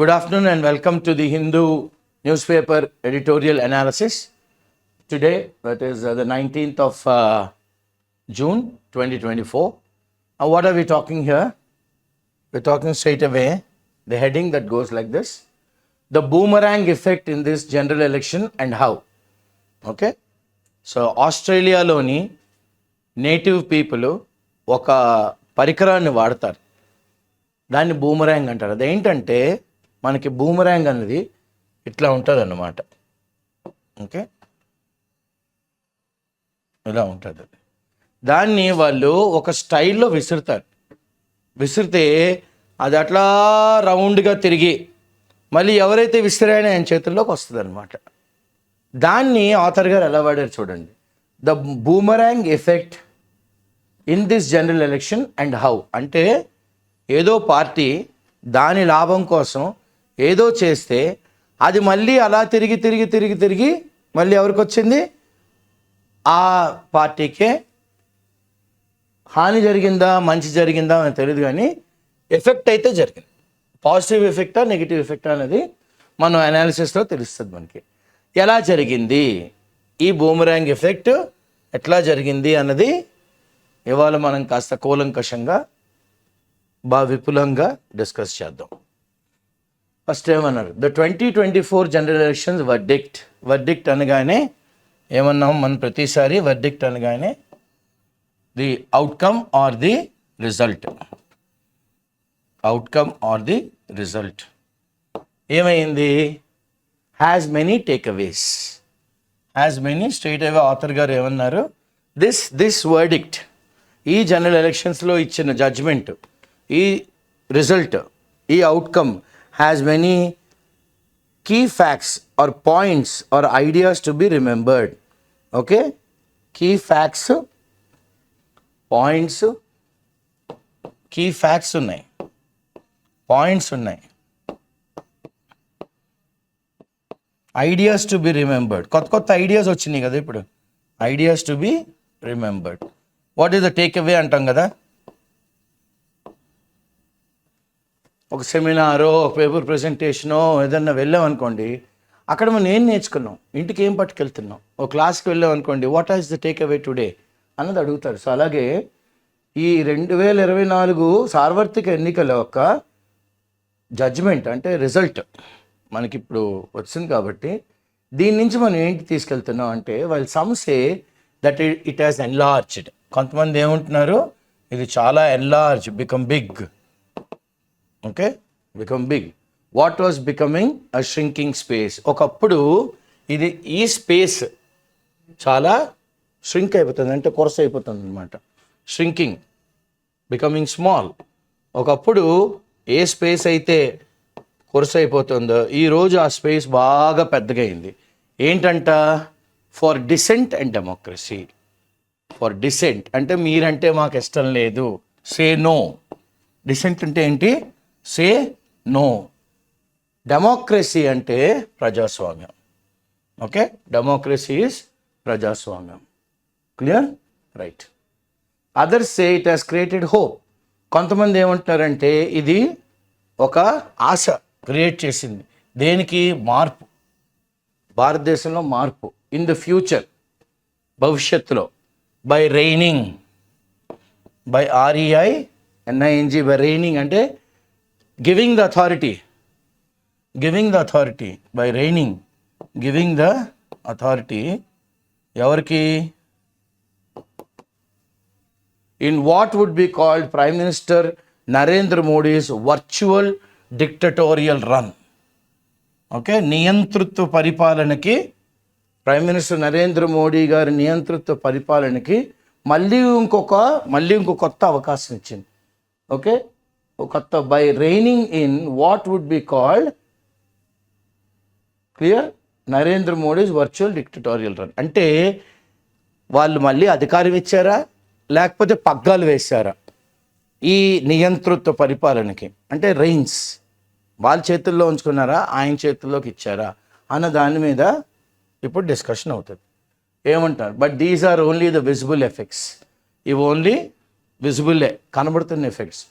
Good afternoon and welcome to the Hindu newspaper editorial analysis. Today, that is the 19th of June 2024. What are we talking here? We're talking straight away the heading that goes like this: the boomerang effect in this general election and how. Okay? So, ఆస్ట్రేలియాలోని native people ఒక పరికరాన్ని వాడతారు. దాన్ని boomerang అంటారు. అదేంటంటే మనకి boomerang అనేది ఇట్లా ఉంటుంది అన్నమాట. ఓకే, ఇలా ఉంటుంది. దాన్ని వాళ్ళు ఒక స్టైల్లో విసురుతారు. విసిరితే అది అట్లా రౌండ్గా తిరిగి మళ్ళీ ఎవరైతే విసిరాయో ఆయన చేతుల్లోకి వస్తుంది అనమాట. దాన్ని ఆథర్ గారు ఎలా వాడారు చూడండి. The boomerang effect in this general election and how. అంటే ఏదో పార్టీ దాని లాభం కోసం ఏదో చేస్తే అది మళ్ళీ అలా తిరిగి తిరిగి తిరిగి తిరిగి మళ్ళీ ఎవరికి వచ్చింది? ఆ పార్టీకే హాని జరిగిందా మంచి జరిగిందా అని తెలియదు, కానీ ఎఫెక్ట్ అయితే జరిగింది. పాజిటివ్ ఎఫెక్టా నెగిటివ్ ఎఫెక్టా అనేది మనం అనాలిసిస్లో తెలుస్తుంది మనకి. ఎలా జరిగింది ఈ బూమరాంగ్ ఎఫెక్ట్, ఎట్లా జరిగింది అన్నది ఇవాళ మనం కాస్త కూలంకషంగా బాగా విపులంగా డిస్కస్ చేద్దాం. ఫస్ట్ ఏమన్నారు? The 2024 general elections verdict. Verdict అనగానే ఏమన్నాం మనం ప్రతిసారి? వర్డిక్ట్ అనగానే the outcome or the result. Outcome or the result ఏమైంది? Has many takeaways. Has many. Straight away author గారు ఏమన్నారు? దిస్ వర్డిక్ట్, ఈ జనరల్ ఎలక్షన్స్లో ఇచ్చిన జడ్జ్మెంట్, ఈ రిజల్ట్, ఈ outcome has many key facts or points or ideas to be remembered. Okay, key facts, points, key facts ఉన్నాయి, points ఉన్నాయి, ideas to be remembered. కొత్త కొత్త ఐడియాస్ వచ్చినాయి కదా ఇప్పుడు. Ideas to be remembered. What is the take away అంటాం కదా. ఒక సెమినారో ఒక పేపర్ ప్రజెంటేషనో ఏదన్నా వెళ్ళాం అనుకోండి, అక్కడ మనం ఏం నేర్చుకున్నాం, ఇంటికి ఏం పట్టుకెళ్తున్నాం. ఒక క్లాస్కి వెళ్ళాం అనుకోండి, what is the take away today అన్నది అడుగుతారు. సో అలాగే ఈ 2024 సార్వత్రిక ఎన్నికల యొక్క జడ్జ్మెంట్ అంటే రిజల్ట్ మనకి ఇప్పుడు వచ్చింది కాబట్టి దీని నుంచి మనం ఏంటి తీసుకెళ్తున్నాం అంటే, వాళ్ళు some say that it has enlarged. కొంతమంది ఏమంటున్నారు? ఇది చాలా enlarge, become big. Okay, become big. What was becoming a shrinking space. ఒకప్పుడు ఇది ఈ స్పేస్ చాలా ష్రింక్ అయిపోతుంది, అంటే కొరస అయిపోతుంది అనమాట. Shrinking, becoming small. ఒకప్పుడు ఏ స్పేస్ అయితే కొరస అయిపోతుందో ఈరోజు ఆ స్పేస్ బాగా పెద్దగా అయింది. ఏంటంట? For dissent and democracy. For dissent అంటే మీరంటే మాకు ఇష్టం లేదు, సే నో. డిసెంట్ అంటే ఏంటి? Say no. డెమోక్రసీ అంటే ప్రజాస్వామ్యం. ఓకే, డెమోక్రసీ ఈజ్ ప్రజాస్వామ్యం. Clear? Right. Others say it has created hope. కొంతమంది ఏమంటున్నారంటే ఇది ఒక ఆశ క్రియేట్ చేసింది. దేనికి? మార్పు. భారతదేశంలో మార్పు. ఇన్ ద ఫ్యూచర్, భవిష్యత్తులో. By reining, by REINING, by reining అంటే giving the authority. Giving the authority by reining. Giving the authority ఎవరికి? In what would be called prime minister Narendra Modi's virtual dictatorial run. Okay, నియంతృత్వ పరిపాలనకి, prime minister Narendra Modi గారి నియంతృత్వ పరిపాలనకి మళ్ళీ ఇంకో కొత్త అవకాశం ఇచ్చింది. ఓకే, ఒక కొత్త by reigning in what would be called, clear, Narendra Modi's virtual dictatorial run. అంటే వాళ్ళు మళ్ళీ అధికారం ఇచ్చారా లేకపోతే పగ్గాలు వేశారా ఈ నియంతృత్వ పరిపాలనకి? అంటే రైన్స్ వాళ్ళ చేతుల్లో ఉంచుకున్నారా, ఆయన చేతుల్లోకి ఇచ్చారా అన్న దాని మీద ఇప్పుడు డిస్కషన్ అవుతుంది. ఏమంటారు? But these are only the visible effects. ఇవి ఓన్లీ విజిబుల్లే, కనబడుతున్న effects.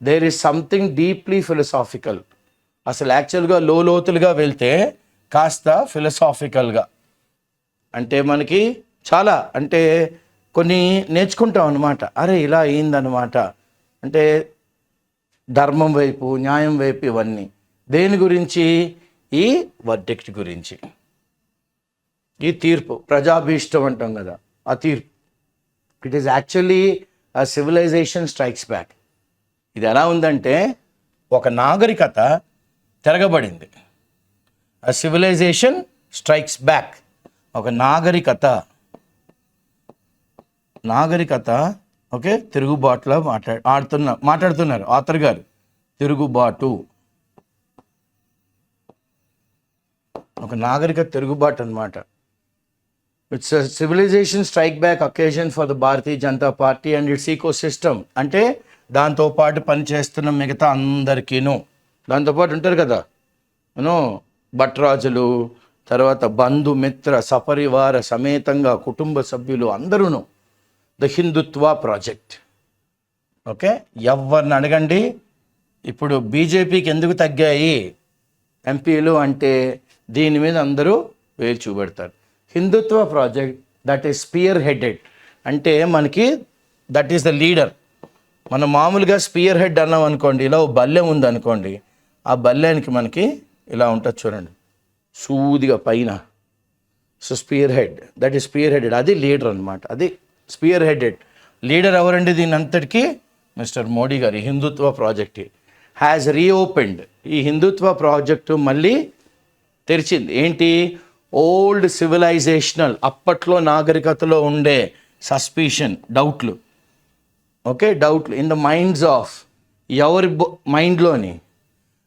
There is something deeply philosophical అసలు యాక్చువల్గా లోతులుగా వెళ్తే కాస్త ఫిలసాఫికల్గా, అంటే మనకి చాలా అంటే కొన్ని నేర్చుకుంటాం అనమాట. అరే ఇలా అయిందనమాట, అంటే ధర్మం వైపు, న్యాయం వైపు, ఇవన్నీ దేని గురించి? ఈ వర్డిక్ట్ గురించి, ఈ తీర్పు, ప్రజాభీష్టం అంటాం కదా, ఆ తీర్పు. ఇట్ ఈస్ యాక్చువల్లీ ఆ సివిలైజేషన్ స్ట్రైక్స్ బ్యాక్. ఇది ఎలా ఉందంటే ఒక నాగరికత తిరగబడింది. ఆ సివిలైజేషన్ స్ట్రైక్స్ బ్యాక్. ఒక నాగరికత ఓకే తిరుగుబాటులో మాట్లాడుతున్నారు ఆథర్ గారు. తిరుగుబాటు, ఒక నాగరికత తిరుగుబాటు అనమాట. It's civilization strike back occasion for the Bharatiya Janata Party and its ecosystem. అంటే దాంతోపాటు పనిచేస్తున్న మిగతా అందరికీను, దాంతోపాటు ఉంటారు కదా భట్రాజులు, తర్వాత బంధుమిత్ర సపరివార సమేతంగా కుటుంబ సభ్యులు అందరూను ద హిందుత్వ ప్రాజెక్ట్. ఓకే, ఎవరిని అడగండి ఇప్పుడు బీజేపీకి ఎందుకు తగ్గాయి ఎంపీలు అంటే దీని మీద అందరూ వేలు చూపెడతారు. Hindutva project that is spear headed, అంటే మనకి దట్ ఈస్ ద లీడర్. మనం మామూలుగా స్పియర్ హెడ్ అన్నాం అనుకోండి, ఇలా ఓ బల్లెం ఉందనుకోండి, ఆ బల్లెనికి మనకి ఇలా ఉంటుంది చూడండి, సూదిగా పైన. So spear head, that is spear headed, అది లీడర్ అనమాట, అది స్పియర్ హెడెడ్. లీడర్ ఎవరండి దీని అంతటికీ? మిస్టర్ మోడీ గారు. హిందుత్వ ప్రాజెక్ట్ హ్యాస్ రీఓపెన్డ్. ఈ హిందుత్వ ప్రాజెక్టు మళ్ళీ తెరిచింది. ఏంటి? ఓల్డ్ సివిలైజేషనల్, అప్పట్లో నాగరికతలో ఉండే సస్పిషన్, డౌట్లు, ఓకే డౌట్లు ఇన్ ద మైండ్స్ ఆఫ్ ఎవరి మైండ్లోని?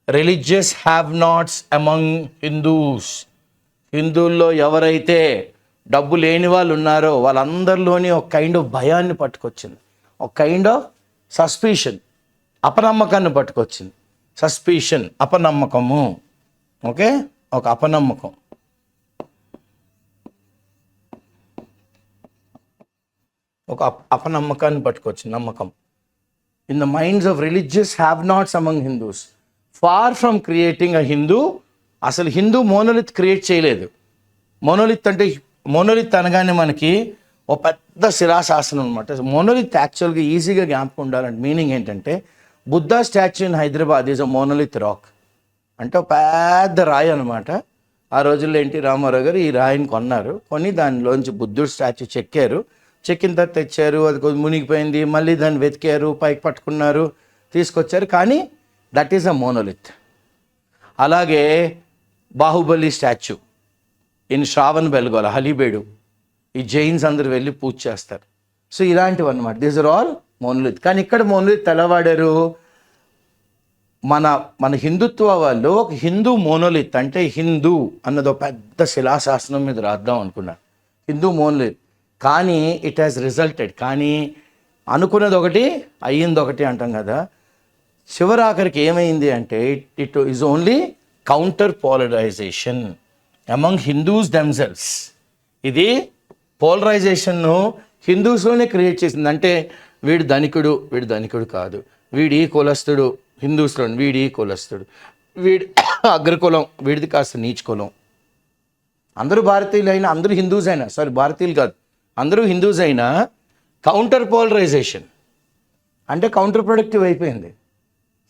Religious have nots among Hindus. హిందువుల్లో ఎవరైతే డబ్బు లేని వాళ్ళు ఉన్నారో వాళ్ళందరిలోని ఒక కైండ్ ఆఫ్ భయాన్ని పట్టుకొచ్చింది, ఒక కైండ్ ఆఫ్ సస్పిషన్, అపనమ్మకాన్ని పట్టుకొచ్చింది. సస్పిషన్, అపనమ్మకము, ఓకే ఒక అపనమ్మకం. ఒక అపనమ్మకాన్ని పట్టుకొచ్చింది, నమ్మకం. In the minds of religious have nots among Hindus far from creating a Hindu. అసలు హిందూ మోనోలిత్ క్రియేట్ చేయలేదు. మోనోలిత్ అంటే, మోనోలిత్ అనగానే మనకి ఒక పెద్ద శిలాశాసనం అనమాట. మోనోలిత్ యాక్చువల్గా ఈజీగా జ్ఞాపకం ఉండాలంటే మీనింగ్ ఏంటంటే, Buddha statue in Hyderabad is a monolith rock. అంటే ఒక పెద్ద రాయి అనమాట. ఆ రోజుల్లో ఎన్టీ రామారావు గారు ఈ రాయిని కొని దానిలోంచి బుద్ధుడు స్టాచ్యూ చెక్కారు. చెక్కిన తర్వాత తెచ్చారు, అది కొద్ది మునిగిపోయింది, మళ్ళీ దాన్ని వెతికారు, పైకి పట్టుకున్నారు, తీసుకొచ్చారు. కానీ దట్ ఈస్ అ మోనోలిత్. అలాగే బాహుబలి స్టాచ్యూ ఇన్ శ్రావణ్ బెల్గోల, హలీబేడు, ఈ జైన్స్ అందరూ వెళ్ళి పూజ చేస్తారు. సో ఇలాంటివి అన్నమాట, దీస్ ఆర్ ఆల్ మోనోలిత్. కానీ ఇక్కడ మోనోలిత్ ఎలా వాడారు? మన హిందుత్వ వాళ్ళు ఒక హిందూ మోనోలిత్, అంటే హిందూ అన్నది ఒక పెద్ద శిలాశాసనం మీద రాద్దాం అనుకున్నారు, హిందూ మోనోలిత్. కానీ ఇట్ హ్యాస్ రిజల్టెడ్, కానీ అనుకున్నది ఒకటి అయ్యింది ఒకటి అంటాం కదా. చివరాఖరికి ఏమైంది అంటే it is only counter polarization among Hindus themselves. ఇది పోలరైజేషన్ను హిందూస్లోనే క్రియేట్ చేసింది. అంటే వీడు ధనికుడు కాదు, వీడి కులస్తుడు హిందూస్లో, వీడి కులస్తుడు, వీడి అగ్రకులం, వీడిది కాస్త నీచ కులం. అందరూ భారతీయులు అయినా, అందరూ హిందూస్ అయినా, భారతీయులు కాదు, అందరూ హిందూస్ అయినా కౌంటర్ పోలరైజేషన్ అంటే కౌంటర్ ప్రొడక్టివ్ అయిపోయింది.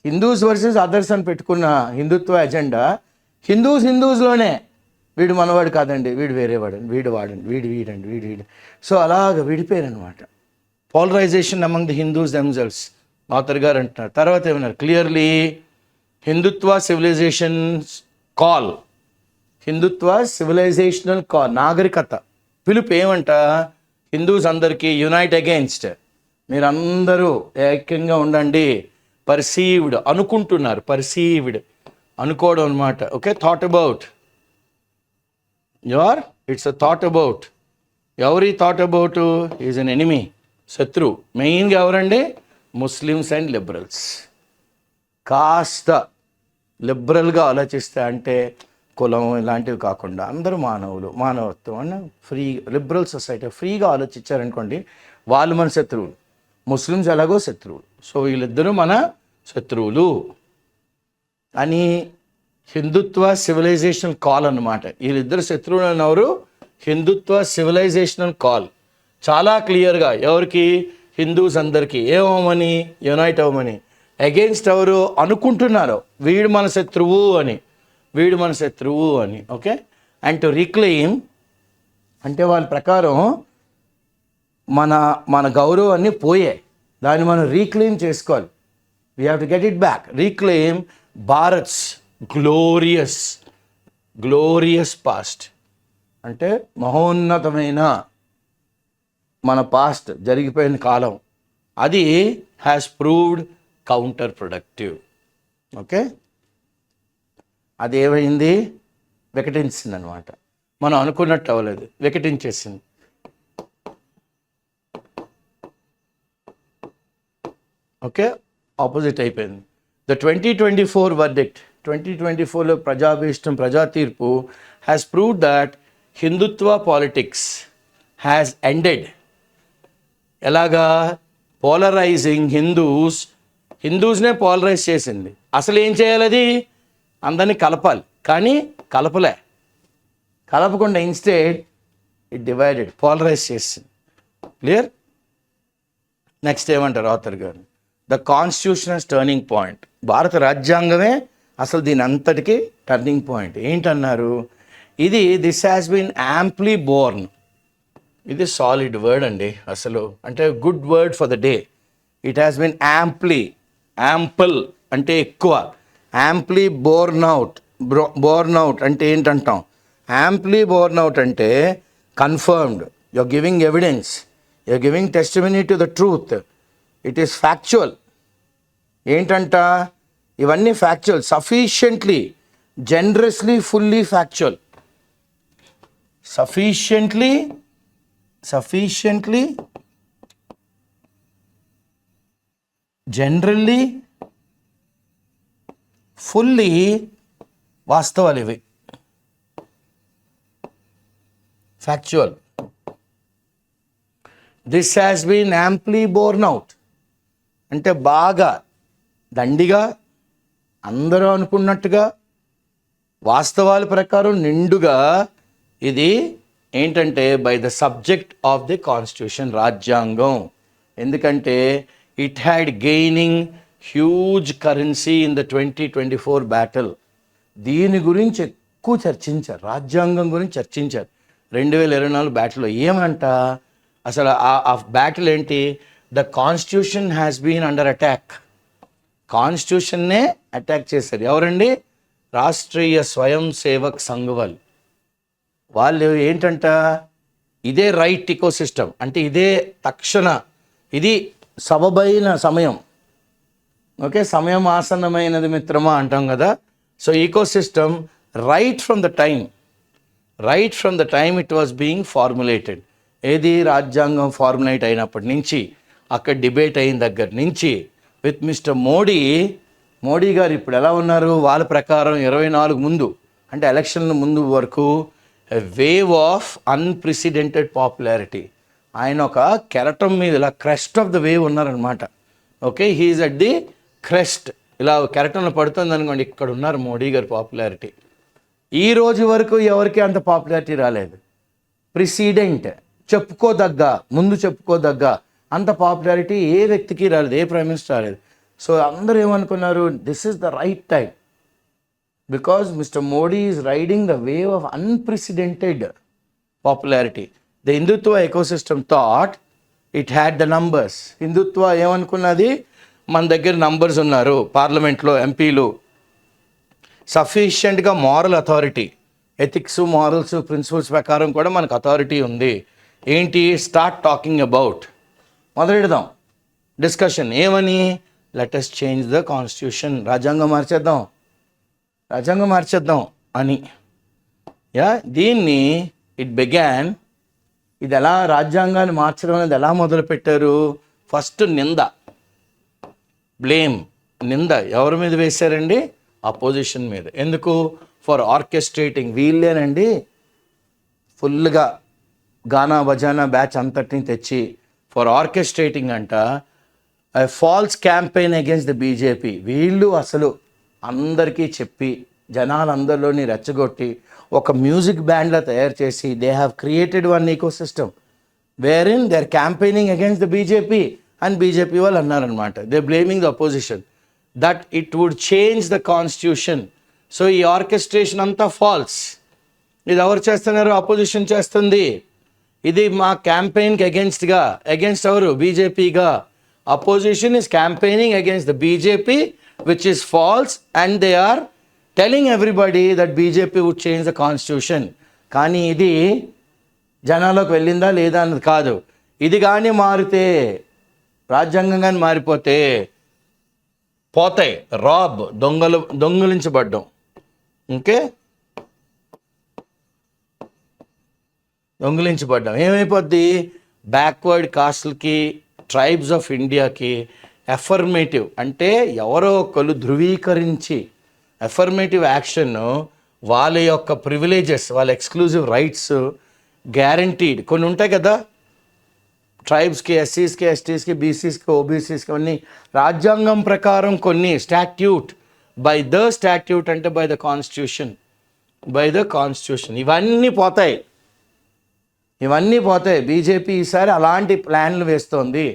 హిందూస్ వర్సెస్ అదర్స్ అని పెట్టుకున్న హిందుత్వ ఎజెండా హిందూస్లోనే, వీడు మనవాడు కాదండి, వీడు వేరేవాడండి, వీడు. సో అలాగ విడిపోయారు అనమాట. Polarization among the Hindus themselves, author గారు అంటున్నారు. తర్వాత ఏమన్నారు? Clearly Hindutva civilizations call, Hindutva civilizational call, నాగరికత పిలుపు ఏమంట? హిందూస్ అందరికీ యునైట్ అగెయిన్స్ట్, మీరందరూ ఏకంగా ఉండండి. పర్సీవ్డ్, అనుకుంటున్నారు, పర్సీవ్డ్ అనుకోవడం అనమాట. Okay, thought about it's a thought about. ఎవరి thought about? Is an enemy, శత్రు. మెయిన్గా ఎవరండి? Muslims and liberals. కాస్త లిబరల్గా ఆలోచిస్తే, అంటే కులం ఇలాంటివి కాకుండా అందరూ మానవులు, మానవత్వం అని ఫ్రీ లిబరల్ సొసైటీ ఫ్రీగా ఆలోచించారనుకోండి, వాళ్ళు మన శత్రువులు. ముస్లిమ్స్ ఎలాగో శత్రువులు, సో వీళ్ళిద్దరూ మన శత్రువులు అని హిందుత్వ సివిలైజేషనల్ కాల్ అన్నమాట. వీళ్ళిద్దరు శత్రువులు అన్నవారు హిందుత్వ సివిలైజేషనల్ కాల్. చాలా క్లియర్గా ఎవరికి, హిందూస్ అందరికీ ఏమని, యునైట్ అవ్వమని. అగెయిన్స్ట్ ఎవరు అనుకుంటున్నారు, వీడు మన శత్రువు అని, వీడు మన శత్రువు అని. ఓకే, అండ్ టు రీక్లెయిమ్ అంటే వాళ్ళ ప్రకారం మన గౌరవాన్ని పోయాయి, దాన్ని మనం రీక్లెయిమ్ చేసుకోవాలి. We have to get it back. Reclaim Bharats glorious past, అంటే మహోన్నతమైన మన పాస్ట్ జరిగిపోయిన కాలం, అది has proved counter productive. Okay, అది ఏమైంది, వికటించింది అనమాట. మనం అనుకున్నట్టు అవ్వలేదు, వికటించేసింది. ఓకే, ఆపోజిట్ అయిపోయింది. ద 2024 వర్డిక్ట్, 2024లో ప్రజాభీష్టం, ప్రజా తీర్పు has proved that Hindutva politics has ended. ఎలాగా, పోలరైజింగ్ హిందూస్నే పోలరైజ్ చేసింది. అసలు ఏం చేయాలి, అది అందరినీ కలపాలి, కానీ కలపకుండా ఇన్స్టెడ్ ఇట్ డివైడెడ్, పోలరైజ్ చేసింది. క్లియర్. నెక్స్ట్ ఏమంటారు ఆథర్ గారు, ద కాన్స్టిట్యూషనల్ టర్నింగ్ పాయింట్. భారత రాజ్యాంగమే అసలు దీని అంతటికి టర్నింగ్ పాయింట్. ఏంటన్నారు, this has been amply borne. ఇది సాలిడ్ వర్డ్ అండి అసలు, అంటే good word for the day. It has been ample అంటే ఎక్కువ, యాంప్లీ బోర్న్ అవుట్ అంటే ఏంటంటాం, యాంప్లీ బోర్న్ అవుట్ అంటే confirmed, you're giving evidence, you're giving testimony to the truth, it is factual. ఏంటంట, ఇవన్నీ factual, sufficiently, generously, fully factual. sufficiently, generally, fully వాస్తవాలు ఇవి, factual. This has been amply borne out అంటే బాగా దండిగా, అందరూ అనుకున్నట్టుగా, వాస్తవాల ప్రకారం నిండుగా, ఇది ఏంటంటే by the subject of the constitution, రాజ్యాంగం. ఎందుకంటే it had gaining huge currency in the 2024 battle. దీని గురించి ఎక్కువ చర్చించారు, రాజ్యాంగం గురించి చర్చించారు 2024 బ్యాటిల్లో. ఏమంట అసలు ఆ బ్యాటిల్ ఏంటి, the constitution has been under attack. కాన్స్టిట్యూషన్నే అటాక్ చేశారు. ఎవరండి, రాష్ట్రీయ స్వయం సేవక్ సంఘ్ వాళ్ళు ఏంటంట, ఇదే రైట్ ఇకోసిస్టమ్ అంటే ఇదే తక్షణ, ఇది సబబైన సమయం. ఓకే, సమయం ఆసన్నమైనది మిత్రమా అంటాం కదా. So ecosystem right from the time it was being formulated. ఏది, రాజ్యాంగం ఫార్ములేట్ అయినప్పటి నుంచి, అక్కడ డిబేట్ అయిన దగ్గర నుంచి, విత్ మిస్టర్ మోడీ గారు ఇప్పుడు ఎలా ఉన్నారు, వాళ్ళ ప్రకారం 24 ముందు అంటే ఎలక్షన్ల ముందు వరకు a wave of unprecedented popularity. ఆయన ఒక కెరటం మీద ఇలా క్రెస్ట్ ఆఫ్ ద వేవ్ ఉన్నారనమాట. Okay, he is at the crest, ఇలా కెరటంలో పడుతుంది అనుకోండి, ఇక్కడ ఉన్నారు మోడీ గారు పాపులారిటీ. ఈ రోజు వరకు ఎవరికి అంత పాపులారిటీ రాలేదు. ప్రెసిడెంట్ ముందు చెప్పుకోదగ్గ అంత పాపులారిటీ ఏ వ్యక్తికి రాలేదు, ఏ ప్రైమ్ మినిస్టర్ రాలేదు. సో అందరూ ఏమనుకున్నారు, this is the right time, because Mr. Modi is riding the wave of unprecedented popularity. The Hindutva ecosystem thought it had the numbers. Hindutva ఏమనుకున్నది, మన దగ్గర నంబర్స్ ఉన్నారు, పార్లమెంట్లో ఎంపీలు, సఫిషియెంట్గా moral authority, ethics, morals, principles ప్రకారం కూడా మనకు అథారిటీ ఉంది. ఏంటి, స్టార్ట్ టాకింగ్ అబౌట్, మొదలెడదాం డిస్కషన్. ఏమని, let us change the constitution, రాజ్యాంగం మార్చేద్దాం అని. దీన్ని ఇది ఎలా, రాజ్యాంగాన్ని మార్చడం అనేది ఎలా మొదలుపెట్టారు, ఫస్ట్ నింద ఎవరి మీద వేశారండి, అపోజిషన్ మీద. ఎందుకు, ఫర్ ఆర్కెస్ట్రేటింగ్, వీళ్ళేనండి ఫుల్గా గానా బజానా బ్యాచ్ అంతటిని తెచ్చి ఫర్ ఆర్కెస్ట్రేటింగ్ అంట false campaign against the BJP. వీళ్ళు అసలు అందరికీ చెప్పి జనాలందరిలోని రెచ్చగొట్టి ఒక మ్యూజిక్ బ్యాండ్లా తయారు చేసి they have created one ecosystem wherein they are campaigning against the BJP and BJP వాళ్ళు అన్నారనమాట, they blaming the opposition that it would change the constitution. So ఈ ఆర్కెస్ట్రేషన్ అంతా ఫాల్స్. ఇది ఎవరు చేస్తున్నారు? అపోజిషన్ చేస్తుంది. ఇది మా క్యాంపెయిన్కి అగేన్స్ట్ ఎవరు? బీజేపీగా. Opposition is campaigning against the BJP which is false and they are telling everybody that BJP would change the constitution. కానీ ఇది జనాల్లోకి వెళ్ళిందా లేదా అన్నది కాదు. ఇది కానీ మారితే, రాజ్యాంగం కానీ మారిపోతే పోతాయి. దొంగిలించబడ్డం. ఓకే, దొంగిలించబడ్డాం. ఏమైపోద్ది? బ్యాక్వర్డ్ కాస్ట్లకి, ట్రైబ్స్ ఆఫ్ ఇండియాకి ఎఫర్మేటివ్ అంటే ఎవరో ఒకరు ధృవీకరించి ఎఫర్మేటివ్ యాక్షన్, వాళ్ళ యొక్క ప్రివిలేజెస్, వాళ్ళ ఎక్స్క్లూజివ్ రైట్స్ గ్యారంటీడ్ కొన్ని ఉంటాయి కదా. ట్రైబ్స్కి, ఎస్సీస్కి, ఎస్టీస్కి, బీసీస్కి, ఓబీసీస్కి అన్నీ రాజ్యాంగం ప్రకారం కొన్ని స్టాట్యూట్, బై ద స్టాట్యూట్ అంటే బై ద కాన్స్టిట్యూషన్, ఇవన్నీ పోతాయి. బీజేపీ ఈసారి అలాంటి ప్లాన్లు వేస్తోంది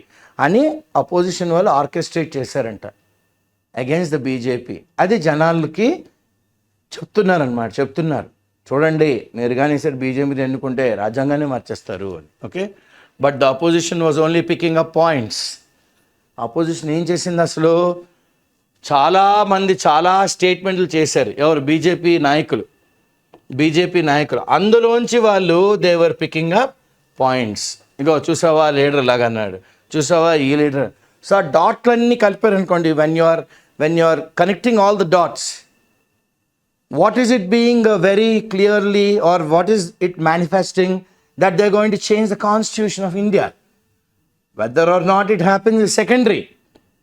అని అపోజిషన్ వాళ్ళు ఆర్కెస్ట్రేట్ చేశారంట అగేన్స్ట్ ద బీజేపీ. అది జనాలకి చెప్తున్నారు చూడండి, మీరు కానీ ఈసారి బీజేపీని ఎన్నుకుంటే రాజ్యాంగాన్ని మార్చేస్తారు అని. Okay, but the opposition was only picking up points. Opposition ఏం చేసింది అసలు? చాలామంది చాలా స్టేట్మెంట్లు చేశారు. ఎవరు? బీజేపీ నాయకులు. అందులోంచి వాళ్ళు దేవర్ పికింగ్ అప్ పాయింట్స్. ఇగో చూసావా లీడర్ లాగా అన్నాడు, చూసావా ఈ లీడర్. సో ఆ డాట్లన్నీ కలిపారు అనుకోండి. When you are connecting all the dots, what is it being very clearly, or what is it manifesting? That they're going to change the constitution of India. Whether or not it happens is secondary,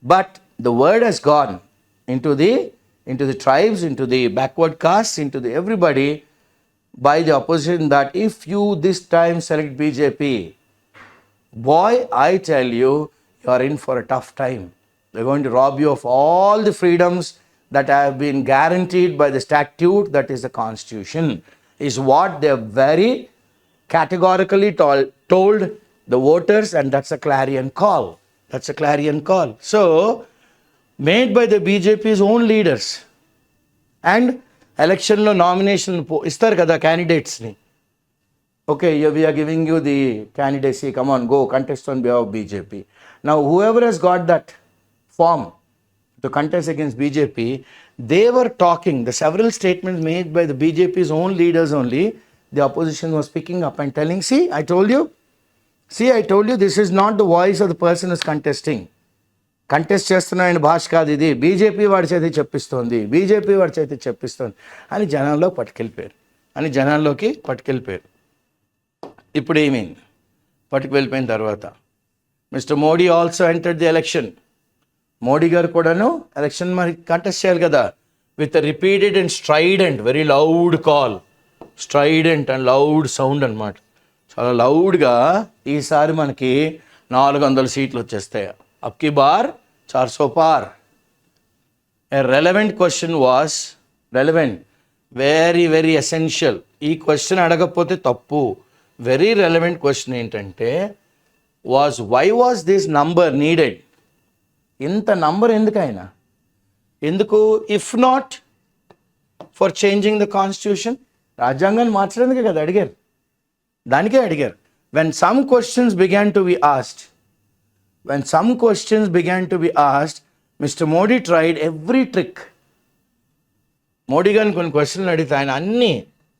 but the word has gone into the tribes, into the backward castes, into the everybody by the opposition that if you this time select BJP, boy, I tell you, you are in for a tough time. They're going to rob you of all the freedoms that have been guaranteed by the statute, that is the constitution, is what they have very categorically told the voters, and that's a clarion call. So made by the BJP's own leaders. And ఎలక్షన్లో nomination ఇస్తారు కదా క్యాండిడేట్స్ని. Okay, we are giving you the candidacy, come on, go contest on behalf of BJP. Now whoever has got that form to contest against BJP, they were talking, the several statements made by the BJP's own leaders only, the opposition was picking up and telling, see I told you, this is not the voice of the person who is contesting. Contest చేస్తున్నాయని భాష కాదు ఇది, BJP వాడి చేతి చెప్పిస్తోంది అని జనాల్లోకి పట్టుకెళ్ళిపోయారు. ఇప్పుడు ఏమైంది? పట్టుకువెళ్ళిపోయిన తర్వాత mister Modi also entered the election. Modi గారు కూడాను ఎలక్షన్ మరి కంటెస్ట్ చేయాలి కదా, with repeated and strident, very loud call, strident and loud sound అనమాట. చాలా లౌడ్గా ఈసారి మనకి 400 సీట్లు వచ్చేస్తాయి. అబ్కి బార్ 400 పార్. A relevant question was very very essential. ఈ క్వశ్చన్ అడగకపోతే తప్పు. వెరీ రెలవెంట్ క్వశ్చన్ ఏంటంటే why was this number needed? ఇంత నంబర్ ఎందుకు? If not for changing the constitution, రాజ్యాంగాన్ని మార్చడానికి కదా అడిగారు, దానికే అడిగారు. When some questions began to be asked, Mr. Modi tried every trick. Modi గారిని కొన్ని క్వశ్చన్లు అడిగితే ఆయన అన్నీ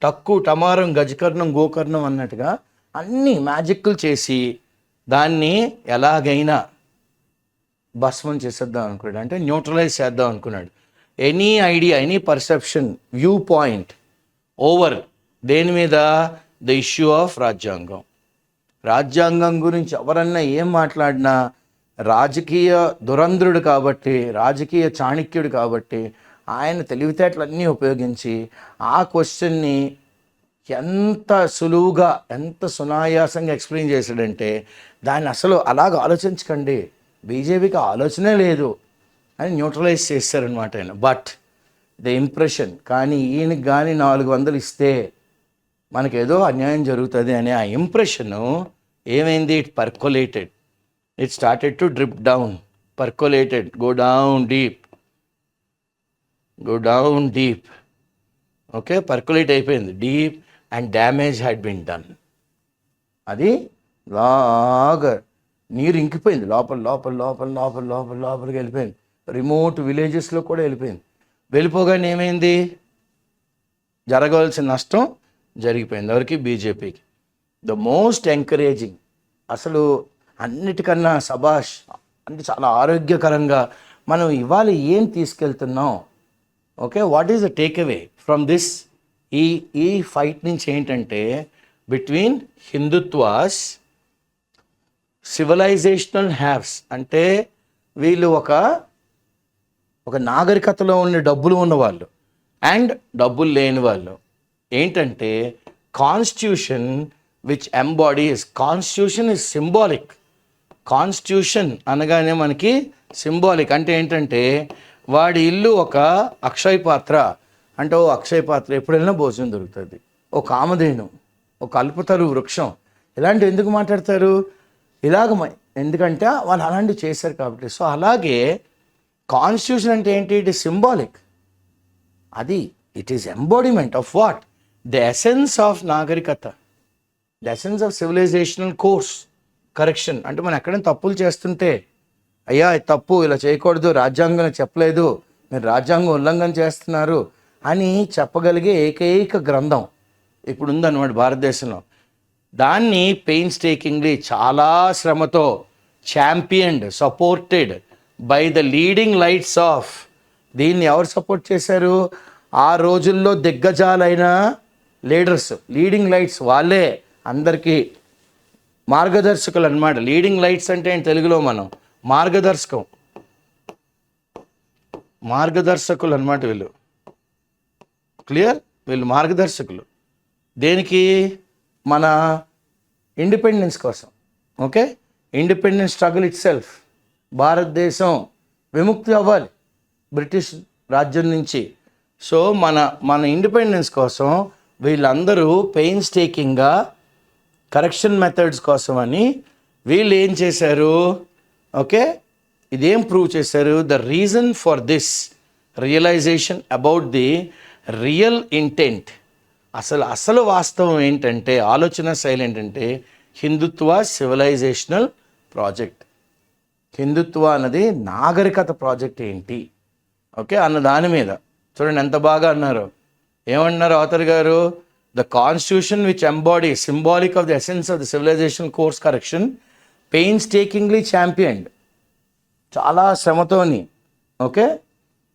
టక్కు టమారం గజకర్ణం గోకర్ణం అన్నట్టుగా అన్నీ మ్యాజిక్లు చేసి దాన్ని ఎలాగైనా భస్మం చేసేద్దాం అనుకున్నాడు, అంటే న్యూట్రలైజ్ చేద్దాం అనుకున్నాడు. Any idea, any perception, view point over దేని మీద? ద ఇష్యూ ఆఫ్ రాజ్యాంగం గురించి ఎవరన్నా ఏం మాట్లాడినా రాజకీయ దురంధ్రుడు కాబట్టి, రాజకీయ చాణక్యుడు కాబట్టి ఆయన తెలివితేటలన్నీ ఉపయోగించి ఆ క్వశ్చన్ని ఎంత సులువుగా, ఎంత సునాయాసంగా ఎక్స్ప్లెయిన్ చేశాడంటే దాన్ని అసలు అలాగ ఆలోచించకండి, బీజేపీకి ఆలోచనే లేదు అని న్యూట్రలైజ్ చేశారనమాట ఆయన. But the impression. కానీ ఈయనకి కానీ 400 ఇస్తే మనకేదో అన్యాయం జరుగుతుంది అనే ఆ ఇంప్రెషను ఏమైంది? It percolated, it started to drip down, percolated, go down deep. Okay, percolate అయిపోయింది deep, and damage had been done. అది లాగా నీరు ఇంకిపోయింది, లోపలికి వెళ్ళిపోయింది. రిమోట్ విలేజెస్లో కూడా వెళ్ళిపోయింది. వెళ్ళిపోగానే ఏమైంది? జరగవలసిన నష్టం జరిగిపోయింది. ఎవరికి? బీజేపీకి. ద మోస్ట్ ఎంకరేజింగ్, అసలు అన్నిటికన్నా సబాష్, అంటే చాలా ఆరోగ్యకరంగా మనం ఇవాళ ఏం తీసుకెళ్తున్నాం? Okay, what is the take away from this? ఈ ఫైట్ నుంచి ఏంటంటే బిట్వీన్ హిందుత్వాస్, సివిలైజేషనల్ హ్యావ్స్, అంటే వీళ్ళు ఒక నాగరికతలో ఉన్న డబ్బులు ఉన్నవాళ్ళు అండ్ డబ్బులు లేని వాళ్ళు. ఏంటంటే constitution which embodies, constitution is symbolic. Constitution అనగానే మనకి సింబాలిక్ అంటే ఏంటంటే వాడి ఇల్లు ఒక అక్షయ పాత్ర, అంటే ఓ అక్షయ పాత్ర ఎప్పుడైనా భోజనం దొరుకుతుంది, ఓ కామధేను, ఒక కల్పతరు వృక్షం. ఇలాంటివి ఎందుకు మాట్లాడతారు? ఎందుకంటే వాళ్ళు అలాంటివి చేశారు కాబట్టి. సో అలాగే కాన్స్టిట్యూషన్ అంటే ఏంటి? It is symbolic. అది it is embodiment of what? The essence of నాగరికత, the essence of civilisational course correction. అంటే మనం ఎక్కడైనా తప్పులు చేస్తుంటే, అయ్యా ఇది తప్పు, ఇలా చేయకూడదు, రాజ్యాంగం చెప్పలేదు, మీరు రాజ్యాంగం ఉల్లంఘన చేస్తున్నారు అని చెప్పగలిగే ఏకైక గ్రంథం ఇప్పుడు ఉందన్నమాట భారతదేశంలో. దాన్ని పెయిన్స్టేకింగ్లీ, చాలా శ్రమతో championed, supported by the leading lights of, దీన్ని ఎవరు సపోర్ట్ చేశారు? ఆ రోజుల్లో దిగ్గజాలైన లీడర్స్, లీడింగ్ లైట్స్ వాళ్ళే అందరికీ మార్గదర్శకులు అన్నమాట. లీడింగ్ లైట్స్ అంటే ఏంటి తెలుగులో? మనం మార్గదర్శకులు అన్నమాట వీళ్ళు. క్లియర్? వీళ్ళు మార్గదర్శకులు దేనికి? మన ఇండిపెండెన్స్ కోసం. Okay, independence struggle it self, భారతదేశం విముక్తి అవ్వాలి బ్రిటిష్ రాజ్యం నుంచి. సో మన ఇండిపెండెన్స్ కోసం వీళ్ళందరూ పెయిన్స్టేకింగ్గా కరెక్షన్ మెథడ్స్ కోసం అని వీళ్ళు ఏం చేశారు? ఓకే, ఇదేం ప్రూవ్ చేశారు? The reason for this realization about the real intent, అసలు వాస్తవం ఏంటంటే, ఆలోచన శైలి ఏంటంటే హిందుత్వ సివిలైజేషనల్ ప్రాజెక్ట్. హిందుత్వ అన్నది నాగరికత ప్రాజెక్ట్ ఏంటి? ఓకే, అన్న దాని మీద చూడండి ఎంత బాగా అన్నారు. ఏమన్నారు ఆథర్ గారు? The constitution which embody symbolic of the essence of the civilisation course correction painstakingly championed, చాలా శ్రమతోని. ఓకే,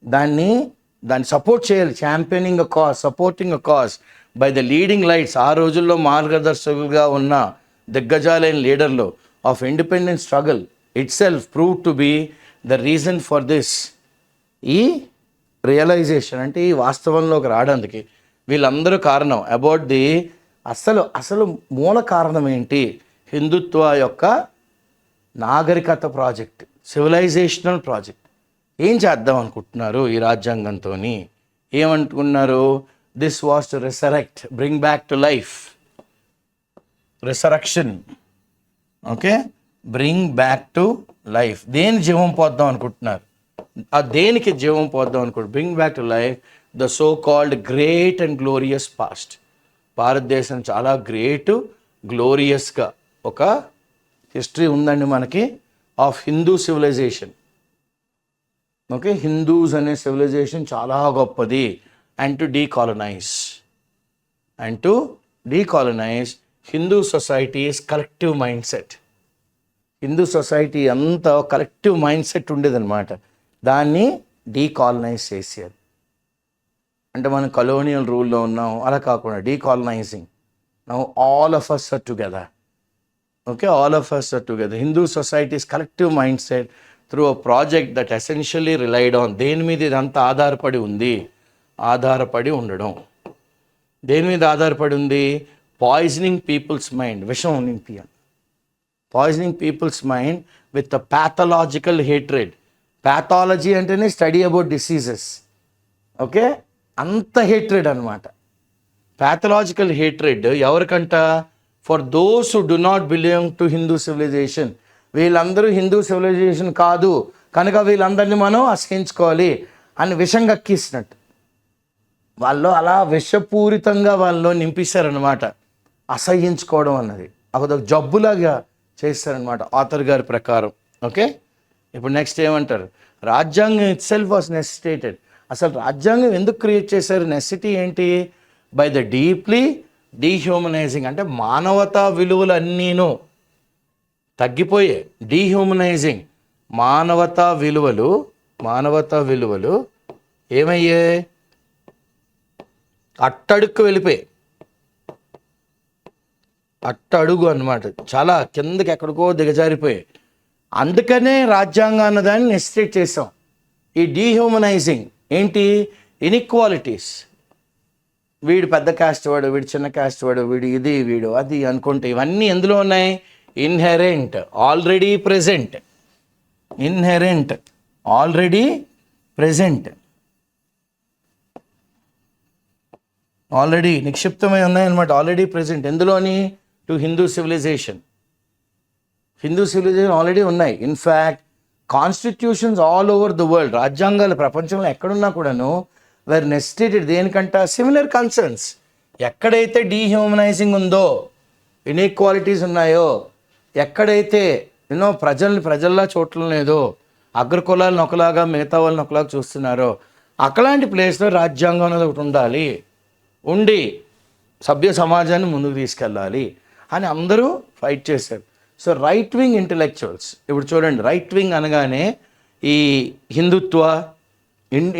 దాన్ని సపోర్ట్ చేయాలి. Championing a cause, supporting a cause by the leading lights, ఆ రోజుల్లో మార్గదర్శకులుగా ఉన్న దిగ్గజాలైన లీడర్లు of independence struggle itself prove to be the reason for this. ఈ రియలైజేషన్ అంటే ఈ వాస్తవంలోకి రావడానికి వీళ్ళందరూ కారణం. అబౌట్ ది అసలు మూల కారణం ఏంటి? హిందుత్వ యొక్క నాగరికత ప్రాజెక్ట్, సివిలైజేషనల్ ప్రాజెక్ట్. ఏం చేద్దాం అనుకుంటున్నారు ఈ రాజ్యాంగంతో? ఏమనుకున్నారు? This was to resurrect, bring back to life, resurrection. Okay, bring back to life. దేని జీవం పోద్దాం అనుకుంటున్నారు? దేనికి జీవం పోద్దాం అనుకుంటున్నారు? Bring back to life the so called great and glorious past. Bharatadesam చాలా గ్రేట్, గ్లోరియస్గా ఒక హిస్టరీ ఉందండి మనకి of Hindu civilisation. Okay, Hindus అనే సివిలైజేషన్ చాలా గొప్పది. And to decolonise Hindu societies collective mindset. Hindu society అంతా కలెక్టివ్ మైండ్ సెట్ ఉండేదన్నమాట. దాన్ని డీకాలనైజ్ చేసేది. అంటే మనం కలోనియల్ రూల్లో ఉన్నాం, అలా కాకుండా decolonising. Now all of us are together. Okay, all of us are together. Hindu society's collective mindset through a project that essentially relied on, దేని మీద ఇదంతా ఆధారపడి ఉండడం. దేని మీద ఆధారపడి ఉంది? పాయిజనింగ్ పీపుల్స్ మైండ్, విషం నింపియాలి. Poisoning people's mind with a pathological hatred. Pathology అంటేనే స్టడీ అబౌట్ డిసీజెస్. ఓకే, అంత హేట్రెడ్ అనమాట. ప్యాథలాజికల్ హేట్రెడ్ ఎవరికంట? For those who do not belong to Hindu civilisation. వీళ్ళందరూ హిందూ సివిలైజేషన్ కాదు కనుక వీళ్ళందరినీ మనం అసహించుకోవాలి అని విషం కక్కిస్తున్నట్టు వాళ్ళు అలా విషపూరితంగా వాళ్ళు నింపిస్తారనమాట. అసహించుకోవడం అన్నది అదొక జబ్బులాగా చేస్తారనమాట ఆథర్ గారి ప్రకారం. ఓకే, ఇప్పుడు నెక్స్ట్ ఏమంటారు? రాజ్యాంగం ఇట్ సెల్ఫ్ వాస్ నెసెసిటేటెడ్. అసలు రాజ్యాంగం ఎందుకు క్రియేట్ చేశారు? నెసెసిటీ ఏంటి? బై ద డీప్లీ డీహ్యూమనైజింగ్, అంటే మానవతా విలువలు అన్నీను తగ్గిపోయే. డీహ్యూమనైజింగ్, మానవతా విలువలు ఏమయ్యాయి? అట్టడుక్కు వెళ్ళిపోయి, అట్టడుగు అన్నమాట, చాలా కిందకి ఎక్కడికో దిగజారిపోయాయి. అందుకనే రాజ్యాంగం అన్నదాన్ని నెసెసిటేట్ చేసాం. ఈ డీహ్యూమనైజింగ్ ఏంటి? ఇన్ఈక్వాలిటీస్, వీడు పెద్ద కాస్ట్ వాడు, వీడు చిన్న కాస్ట్ వాడు, వీడు ఇది వీడు అది అనుకుంటే ఇవన్నీ ఎందులో ఉన్నాయి? Inherent, already present. Inherent, already present, already నిక్షిప్తమై ఉన్నాయన్నమాట. ఆల్రెడీ ప్రెజెంట్ ఎందులోని? To Hindu civilisation. Hindu civilisation already ఉన్నాయి. In fact constitutions all over the world, రాజ్యాంగాలు ప్రపంచంలో ఎక్కడున్నా కూడాను వేర్ నెసెసిటేటెడ్ దేనికంట? Similar concerns. ఎక్కడైతే డీహ్యూమనైజింగ్ ఉందో, ఇన్ఈక్వాలిటీస్ ఉన్నాయో, ఎక్కడైతే ప్రజల్లా చూడటం లేదో, అగ్రకులాలను ఒకలాగా మిగతా వాళ్ళని ఒకలాగా చూస్తున్నారో, అట్లాంటి ప్లేస్లో రాజ్యాంగం అనేది ఒకటి ఉండాలి. ఉండి సభ్య సమాజాన్ని ముందుకు తీసుకెళ్ళాలి అని అందరూ ఫైట్ చేశారు. సో రైట్ వింగ్ ఇంటలెక్చువల్స్, ఇప్పుడు చూడండి, రైట్ వింగ్ అనగానే ఈ హిందుత్వ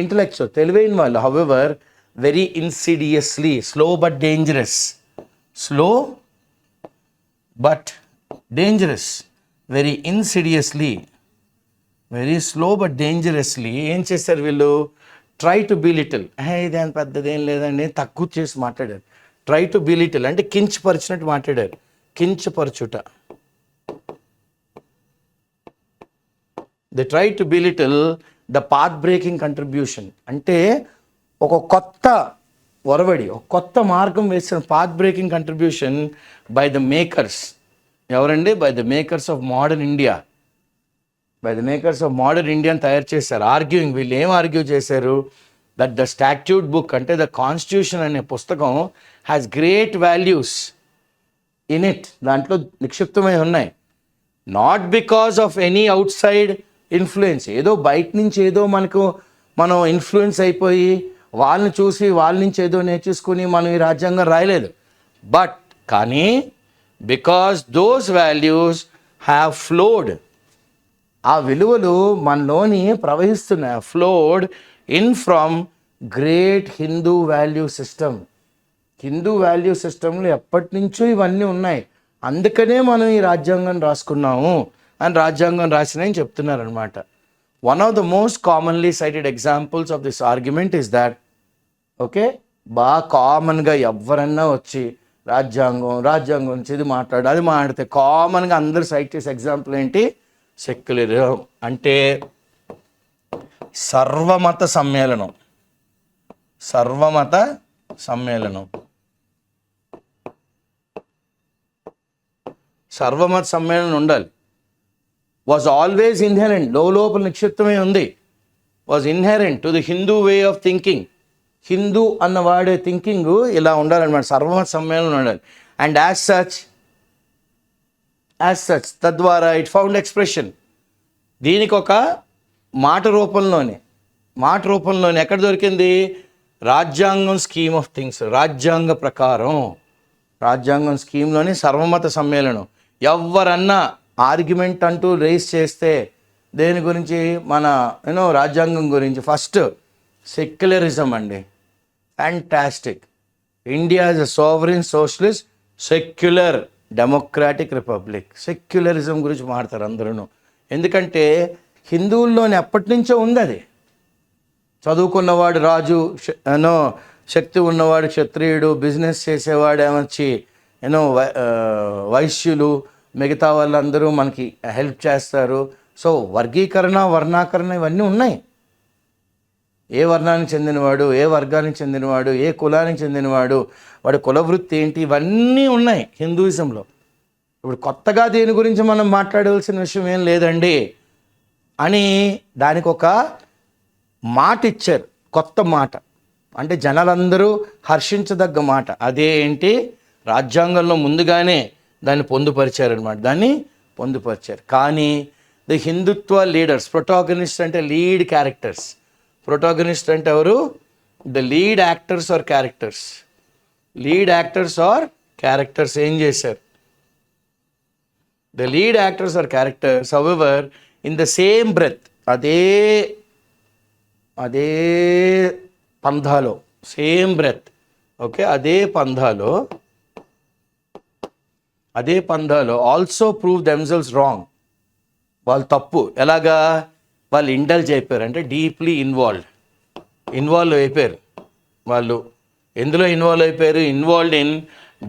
ఇంటలెక్చువల్ తెలివైన వాళ్ళు, however very insidiously, slow but dangerous, slow but dangerous, very insidiously, very slow but dangerously ఏం చేశారు వీళ్ళు? ట్రై టు బీ లిటిల్, ఇదేం పెద్దదేం లేదండి, తక్కువ చేసి మాట్లాడారు. ట్రై టు బీ లిటిల్ అంటే కించపరిచినట్టు మాట్లాడారు. కించపరచుట, the try to belittle the path breaking contribution, అంటే ఒక కొత్త ఒరవడి, ఒక కొత్త మార్గం వేసిన path breaking contribution by the makers. ఎవరండి? By the makers of modern India. By the makers of modern ఇండియాని తయారు చేశారు. ఆర్గ్యూయింగ్, వీళ్ళు ఏం ఆర్గ్యూ చేశారు? దట్ ద స్టాట్యూట్ బుక్, అంటే ద కాన్స్టిట్యూషన్ అనే పుస్తకం has great values in it, దాంట్లో నిక్షిప్తమై ఉన్నాయి. Not because of any out side influence, ఏదో బయట నుంచి ఏదో మనం ఇన్ఫ్లుయెన్స్ అయిపోయి వాళ్ళని చూసి వాళ్ళ నుంచి ఏదో నేర్చేసుకుని మనం ఈ రాజ్యాంగం రాయలేదు. బట్ కానీ because those values have flowed, ఆ విలువలు మనలోని ప్రవహిస్తున్నాయి. Flowed in from great Hindu value system. Hindu value సిస్టంలో ఎప్పటి నుంచో ఇవన్నీ ఉన్నాయి. అందుకనే మనం ఈ రాజ్యాంగం రాసుకున్నాము అని రాజ్యాంగం రాసినని చెప్తున్నారనమాట. One of the most commonly cited examples of this argument is that, okay, బాగా కామన్గా ఎవరన్నా వచ్చి రాజ్యాంగం నుంచి ఇది అది మాట్లాడితే కామన్గా అందరు సైట్ చేసే ఎగ్జాంపుల్ ఏంటి? సెక్యులరిజం, అంటే సర్వమత సమ్మేళనం. సర్వమత సమ్మేళనం ఉండాలి. వాజ్ ఆల్వేస్ ఇన్హెరెంట్, లోపల నిక్షిప్తమై ఉంది. Was inherent to the Hindu way of thinking. Hindu అన్న వాడే థింకింగ్ ఇలా ఉండాలన్నమాట, సర్వమత సమ్మేళనం ఉండాలి. అండ్ యాజ్ సచ్ తద్వారా ఇట్ ఫౌండ్ ఎక్స్ప్రెషన్. దీనికి ఒక మాట రూపంలోనే ఎక్కడ దొరికింది? రాజ్యాంగం స్కీమ్ ఆఫ్ థింగ్స్, రాజ్యాంగ ప్రకారం, రాజ్యాంగం స్కీమ్లోని సర్వమత సమ్మేళనం. ఎవరన్నా ఆర్గ్యుమెంట్ అంటూ రేస్ చేస్తే దేని గురించి? మన రాజ్యాంగం గురించి. ఫస్ట్ సెక్యులరిజం అండి, fantastic. India is a sovereign socialist secular democratic republic. Secularism గురించి మాట్లాడతారు అందరూ. ఎందుకంటే హిందువుల్లోని ఎప్పటి నుంచో ఉంది అది. చదువుకున్నవాడు రాజు, శక్తి ఉన్నవాడు క్షత్రియుడు, బిజినెస్ చేసేవాడు ఏమొచ్చి వైశ్యులు, మిగతా వాళ్ళందరూ మనకి హెల్ప్ చేస్తారు. సో వర్గీకరణ, వర్ణాకరణ ఇవన్నీ ఉన్నాయి. ఏ వర్ణానికి చెందినవాడు, ఏ వర్గానికి చెందినవాడు, ఏ కులానికి చెందినవాడు, వాడి కులవృత్తి ఏంటి, ఇవన్నీ ఉన్నాయి హిందూయిజంలో. ఇప్పుడు కొత్తగా దేని గురించి మనం మాట్లాడవలసిన విషయం ఏం లేదండి అని దానికి ఒక మాట ఇచ్చారు, కొత్త మాట. అంటే జనాలందరూ హర్షించదగ్గ మాట. అదే ఏంటి, రాజ్యాంగంలో ముందుగానే దాన్ని పొందుపరిచారనమాట, దాన్ని పొందుపరిచారు. కానీ ది హిందుత్వ లీడర్స్, ప్రొటాగనిస్ట్ అంటే లీడ్ క్యారెక్టర్స్. ప్రొటాగనిస్ట్ అంటే ఎవరు? The lead actors or characters. Lead actors or characters ఏం చేశారు? The lead actors or characters however in the same breath, అదే పంధాలో, సేమ్ బ్రెత్, ఓకే, అదే పంధాలో ఆల్సో ప్రూవ్ దెమ్సెల్వ్స్ రాంగ్. వాళ్ళు తప్పు. ఎలాగా? వాళ్ళు ఇండల్జ్ అయిపోయారు, అంటే డీప్లీ ఇన్వాల్వ్ అయిపోయారు. వాళ్ళు ఎందులో ఇన్వాల్వ్ అయిపోయారు? Involved in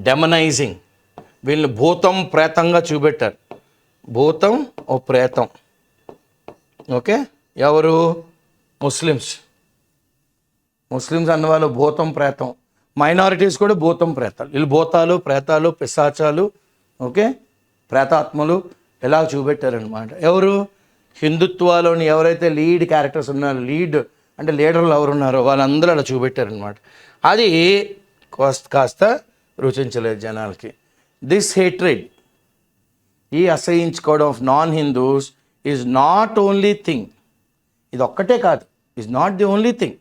demonising. వీళ్ళని భూతం ప్రేతంగా చూపెట్టారు. భూతం ఓ ప్రేతం. ఓకే, ఎవరు? ముస్లిమ్స్ అన్నవాళ్ళు భూతం ప్రేతం. మైనారిటీస్ కూడా భూతం ప్రేతాలు. వీళ్ళు భూతాలు, ప్రేతాలు, పిశాచాలు, ఓకే, ప్రేతాత్మలు ఎలా చూపెట్టారనమాట. ఎవరు? హిందుత్వాలోని ఎవరైతే లీడ్ క్యారెక్టర్స్ ఉన్నారో, లీడ్ అంటే లీడర్లు ఎవరున్నారో వాళ్ళందరూ అలా చూపెట్టారనమాట. అది కాస్త రుచించలేదు జనాలకి. దిస్ హేట్రెడ్, ఈ అసహించుకోవడం of non Hindus is not only thing, ఇది ఒక్కటే కాదు, is not the only thing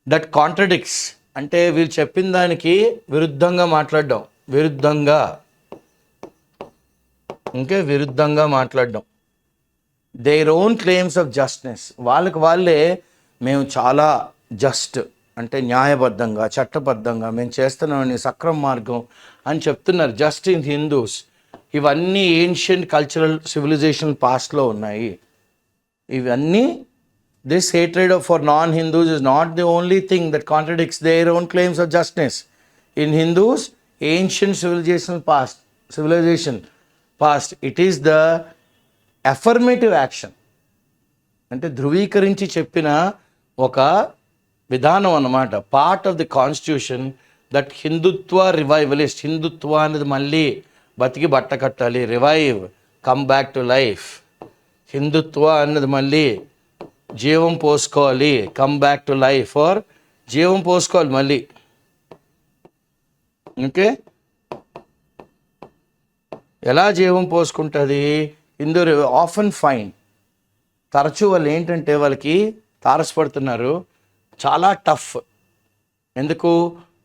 that contradicts, అంటే వీళ్ళు చెప్పిన దానికి విరుద్ధంగా మాట్లాడడం, విరుద్ధంగా మాట్లాడడం. Their own claims of justice, వాళ్ళకి వాళ్ళే మేము చాలా జస్ట్ అంటే న్యాయబద్ధంగా, చట్టబద్ధంగా మేము చేస్తున్నామని సక్రమ మార్గం అని చెప్తున్నారు. Just in Hindus. ఇవన్నీ ఏన్షియంట్ కల్చరల్ సివిలైజేషన్ పాస్ట్లో ఉన్నాయి ఇవన్నీ. This hatred for non-Hindus is not the only thing that contradicts their own claims of justness. In Hindus, ancient civilization past, it is the affirmative action. అంటే ధృవీకరించి చెప్పిన ఒక విధానం అన్నమాట. Part of the constitution that Hindutva revivalist, Hindutva అనేది మళ్ళీ బతికి బట్ట కట్టాలి, revive, come back to life. Hindutva అన్నది మళ్ళీ జీవం పోసుకోవాలి, come back to life, or జీవం పోసుకోవాలి మళ్ళీ. ఓకే, ఎలా జీవం పోసుకుంటుంది? హిందూ ఆఫన్ ఫైండ్, తరచూ వాళ్ళు ఏంటంటే వాళ్ళకి తారసపడుతున్నారు, చాలా టఫ్. ఎందుకు?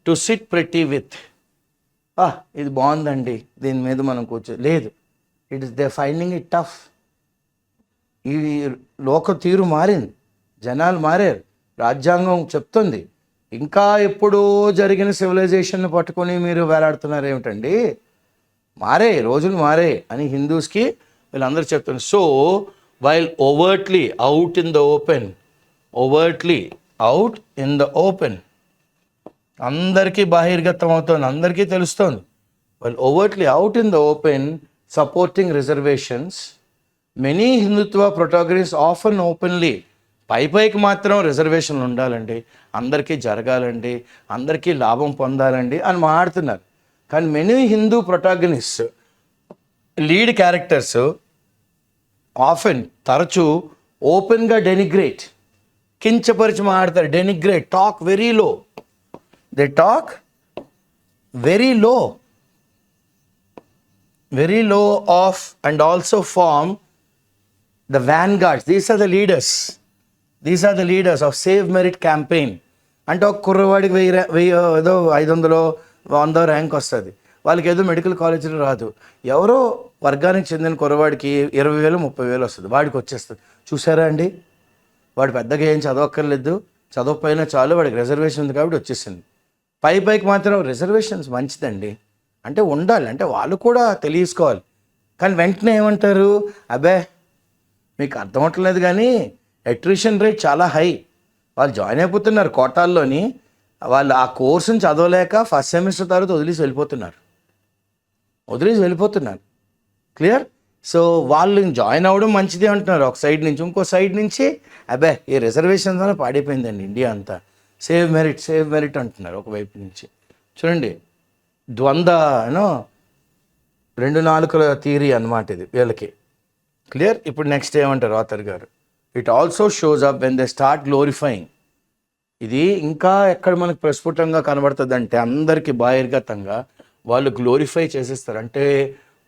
టు సిట్ ప్రెటీ విత్, ఇది బాగుందండి, దీని మీద మనం లేదు, it is they finding it tough. ఈ లోక తీరు మారింది, జనాలు మారారు, రాజ్యాంగం చెప్తుంది. ఇంకా ఎప్పుడో జరిగిన సివిలైజేషన్ని పట్టుకొని మీరు వేలాడుతున్నారు ఏమిటండి? రోజులు మారే అని హిందూస్కి వీళ్ళందరూ చెప్తున్నారు. So while overtly out in the open, అందరికీ బహిర్గతం అవుతుంది, అందరికీ తెలుస్తుంది. While overtly out in the open supporting reservations, many Hindutva protagonist often openly, పైకి మాత్రం రిజర్వేషన్లు ఉండాలండి, అందరికీ జరగాలండి, అందరికీ లాభం పొందాలండి అని మాట్లాడుతున్నారు. కానీ many Hindu protagonist, lead characters often, తరచూ ఓపెన్గా డెనిగ్రేట్, కించపరిచి మాట్లాడతారు. Denigrate, talk very low, they talk very low of and also form the vanguards. These are the leaders of Save Merit campaign. అంటే ఒక కుర్రవాడికి 500 ర్యాంక్ వస్తుంది, వాళ్ళకి ఏదో మెడికల్ కాలేజీలో రాదు, ఎవరో వర్గానికి చెందిన కుర్రవాడికి 20,000 30,000 వస్తుంది, వాడికి వచ్చేస్తుంది. చూసారా అండి, వాడు పెద్దగా ఏం చదవక్కర్లేదు, చదవకపోయినా చాలు, వాడికి రిజర్వేషన్ ఉంది కాబట్టి వచ్చేసింది. పైకి మాత్రం రిజర్వేషన్స్ మంచిదండి అంటే ఉండాలి, అంటే వాళ్ళు కూడా తెలుసుకోవాలి. కానీ వెంటనే ఏమంటారు, అబ్బే మీకు అర్థం అవట్లేదు కానీ అట్రిషన్ రేట్ చాలా హై, వాళ్ళు జాయిన్ అయిపోతున్నారు కోటాల్లోని, వాళ్ళు ఆ కోర్సుని చదవలేక ఫస్ట్ సెమిస్టర్ తర్వాత వదిలేసి వెళ్ళిపోతున్నారు. క్లియర్? సో వాళ్ళు జాయిన్ అవ్వడం మంచిదే అంటున్నారు ఒక సైడ్ నుంచి, ఇంకో సైడ్ నుంచి అబ్బే ఈ రిజర్వేషన్స్ వల్ల పాడైపోయిందండి ఇండియా అంతా, సేవ్ మెరిట్ అంటున్నారు ఒకవైపు నుంచి. చూడండి ద్వంద్వ యూనో 2 నాలుకల థియరీ అన్నమాట ఇది వీళ్ళకి. క్లియర్. ఇప్పుడు నెక్స్ట్ ఏమంటారు ఆథర్ గారు, it also shows up when they start glorifying. ఇది ఇంకా ఎక్కడ మనకు ప్రస్ఫుటంగా కనబడుతుంది అంటే అందరికీ బహిర్గతంగా వాళ్ళు గ్లోరిఫై చేసేస్తారు, అంటే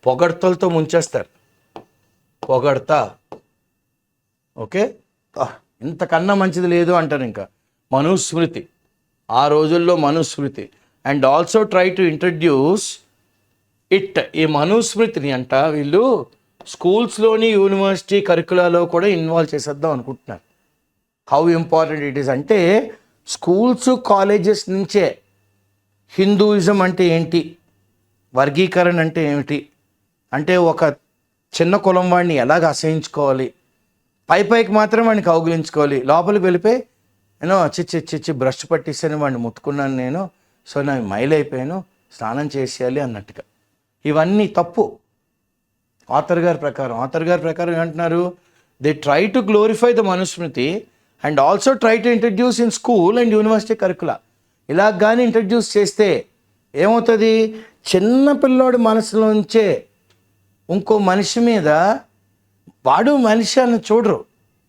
పొగడ్తలతో ముంచేస్తారు. పొగడ్తా ఓకే, ఇంతకన్నా మంచిది లేదు అంటారు. ఇంకా మనుస్మృతి, ఆ రోజుల్లో Manusmriti. And also try to introduce it, ఈ మనుస్మృతిని అంట వీళ్ళు స్కూల్స్లోని యూనివర్సిటీ కరికులాలో కూడా ఇన్వాల్వ్ చేసేద్దాం అనుకుంటున్నారు. హౌ ఇంపార్టెంట్ ఇట్ ఈస్ అంటే స్కూల్స్ కాలేజెస్ నుంచే హిందూయిజం అంటే ఏంటి, వర్గీకరణ అంటే ఏమిటి, అంటే ఒక చిన్న కులం వాడిని ఎలాగ అసహించుకోవాలి, పైకి మాత్రం వాడిని కౌగిలించుకోవాలి, లోపలికి వెళ్ళిపోయి నేను చిచ్చి బ్రష్ పట్టిస్తాను వాడిని ముట్టుకున్నాను నేను, సో నేను మైలైపోయాను, స్నానం చేసేయాలి అన్నట్టుగా. ఇవన్నీ తప్పు. ఆథర్ గారి ప్రకారం ఏమంటున్నారు, they try to glorify the Manusmriti and also try to introduce in school and university curricula. ఇలా కానీ ఇంట్రడ్యూస్ చేస్తే ఏమవుతుంది, చిన్న పిల్లోడి మనసులోంచే ఇంకో మనిషి మీద, వాడు మనిషి అని చూడరు,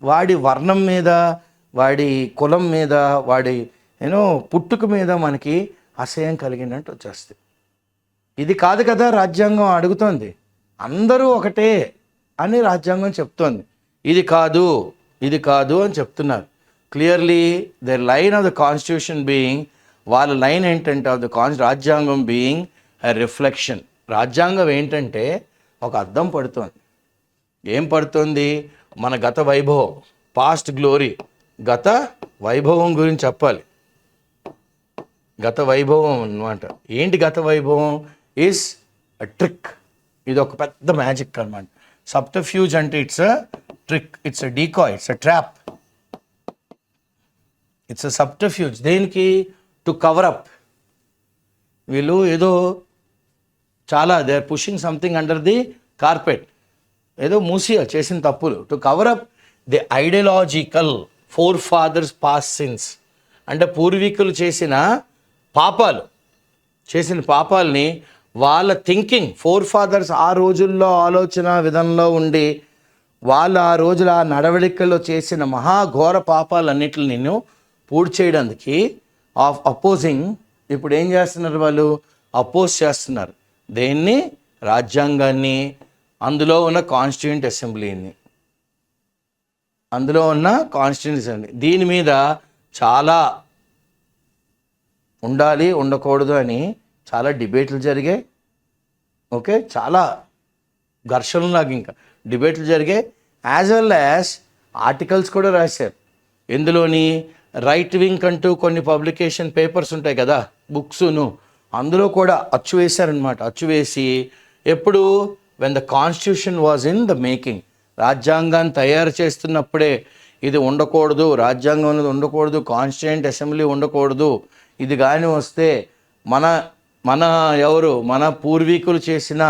వాడి వర్ణం మీద, వాడి కులం మీద, వాడి పుట్టుక మీద మనకి అసహ్యం కలిగినట్టు వచ్చేస్తుంది. ఇది కాదు కదా రాజ్యాంగం అడుగుతోంది, అందరూ ఒకటే అని రాజ్యాంగం చెప్తోంది. ఇది కాదు అని చెప్తున్నారు clearly. The line of the constitution being, వాళ్ళ లైన్ ఏంటంటే ఆఫ్ ద రాజ్యాంగం బీయింగ్ ఎ రిఫ్లెక్షన్. రాజ్యాంగం ఏంటంటే ఒక అద్దం పడుతోంది. ఏం పడుతుంది, మన గత వైభవం, పాస్ట్ గ్లోరీ, గత వైభవం గురించి చెప్పాలి. గత వైభవం అన్నమాట. ఏంటి గత వైభవం, ఈస్ అ ట్రిక్. ఇది ఒక పెద్ద మ్యాజిక్ అన్నమాట. సబ్టర్ఫ్యూజ్ అంటే it's a trick, it's a decoy, it's a trap, it's a subterfuge. దేనికి, టు కవర్ అప్. వీళ్ళు ఏదో చాలా they are pushing something under the carpet, ఏదో మూసియా చేసిన తప్పులు, to cover up the ideological forefathers past sins. అంటే పూర్వీకులు చేసిన పాపాలని వాళ్ళ థింకింగ్, ఫోర్ ఫాదర్స్ ఆ రోజుల్లో ఆలోచన విధంలో ఉండి వాళ్ళు ఆ రోజుల ఆ నడవడికల్లో చేసిన మహాఘోర పాపాలన్నిటిని నేను పూర్తి చేయడానికి అపోజింగ్ ఇప్పుడు ఏం చేస్తున్నారు, వాళ్ళు అపోజ్ చేస్తున్నారు. దేన్ని, రాజ్యాంగాన్ని, అందులో ఉన్న కాన్స్టిట్యూయెంట్ అసెంబ్లీని, దీని మీద చాలా ఉండాలి ఉండకూడదు అని చాలా డిబేట్లు జరిగాయి. ఓకే, చాలా ఘర్షణలాగా ఇంకా డిబేట్లు జరిగాయి. యాజ్ వెల్ యాజ్ ఆర్టికల్స్ కూడా రాశారు. ఎందులోని రైట్ వింగ్ అంటూ కొన్ని పబ్లికేషన్ పేపర్స్ ఉంటాయి కదా, బుక్స్ను, అందులో కూడా అచ్చు వేశారనమాట. అచ్చు వేసి ఎప్పుడు, when the constitution was in the making, రాజ్యాంగాన్ని తయారు చేస్తున్నప్పుడే ఇది ఉండకూడదు, రాజ్యాంగం అనేది ఉండకూడదు, కాన్స్టిట్యూయెంట్ అసెంబ్లీ ఉండకూడదు, ఇది కానీ వస్తే మన పూర్వీకులు చేసిన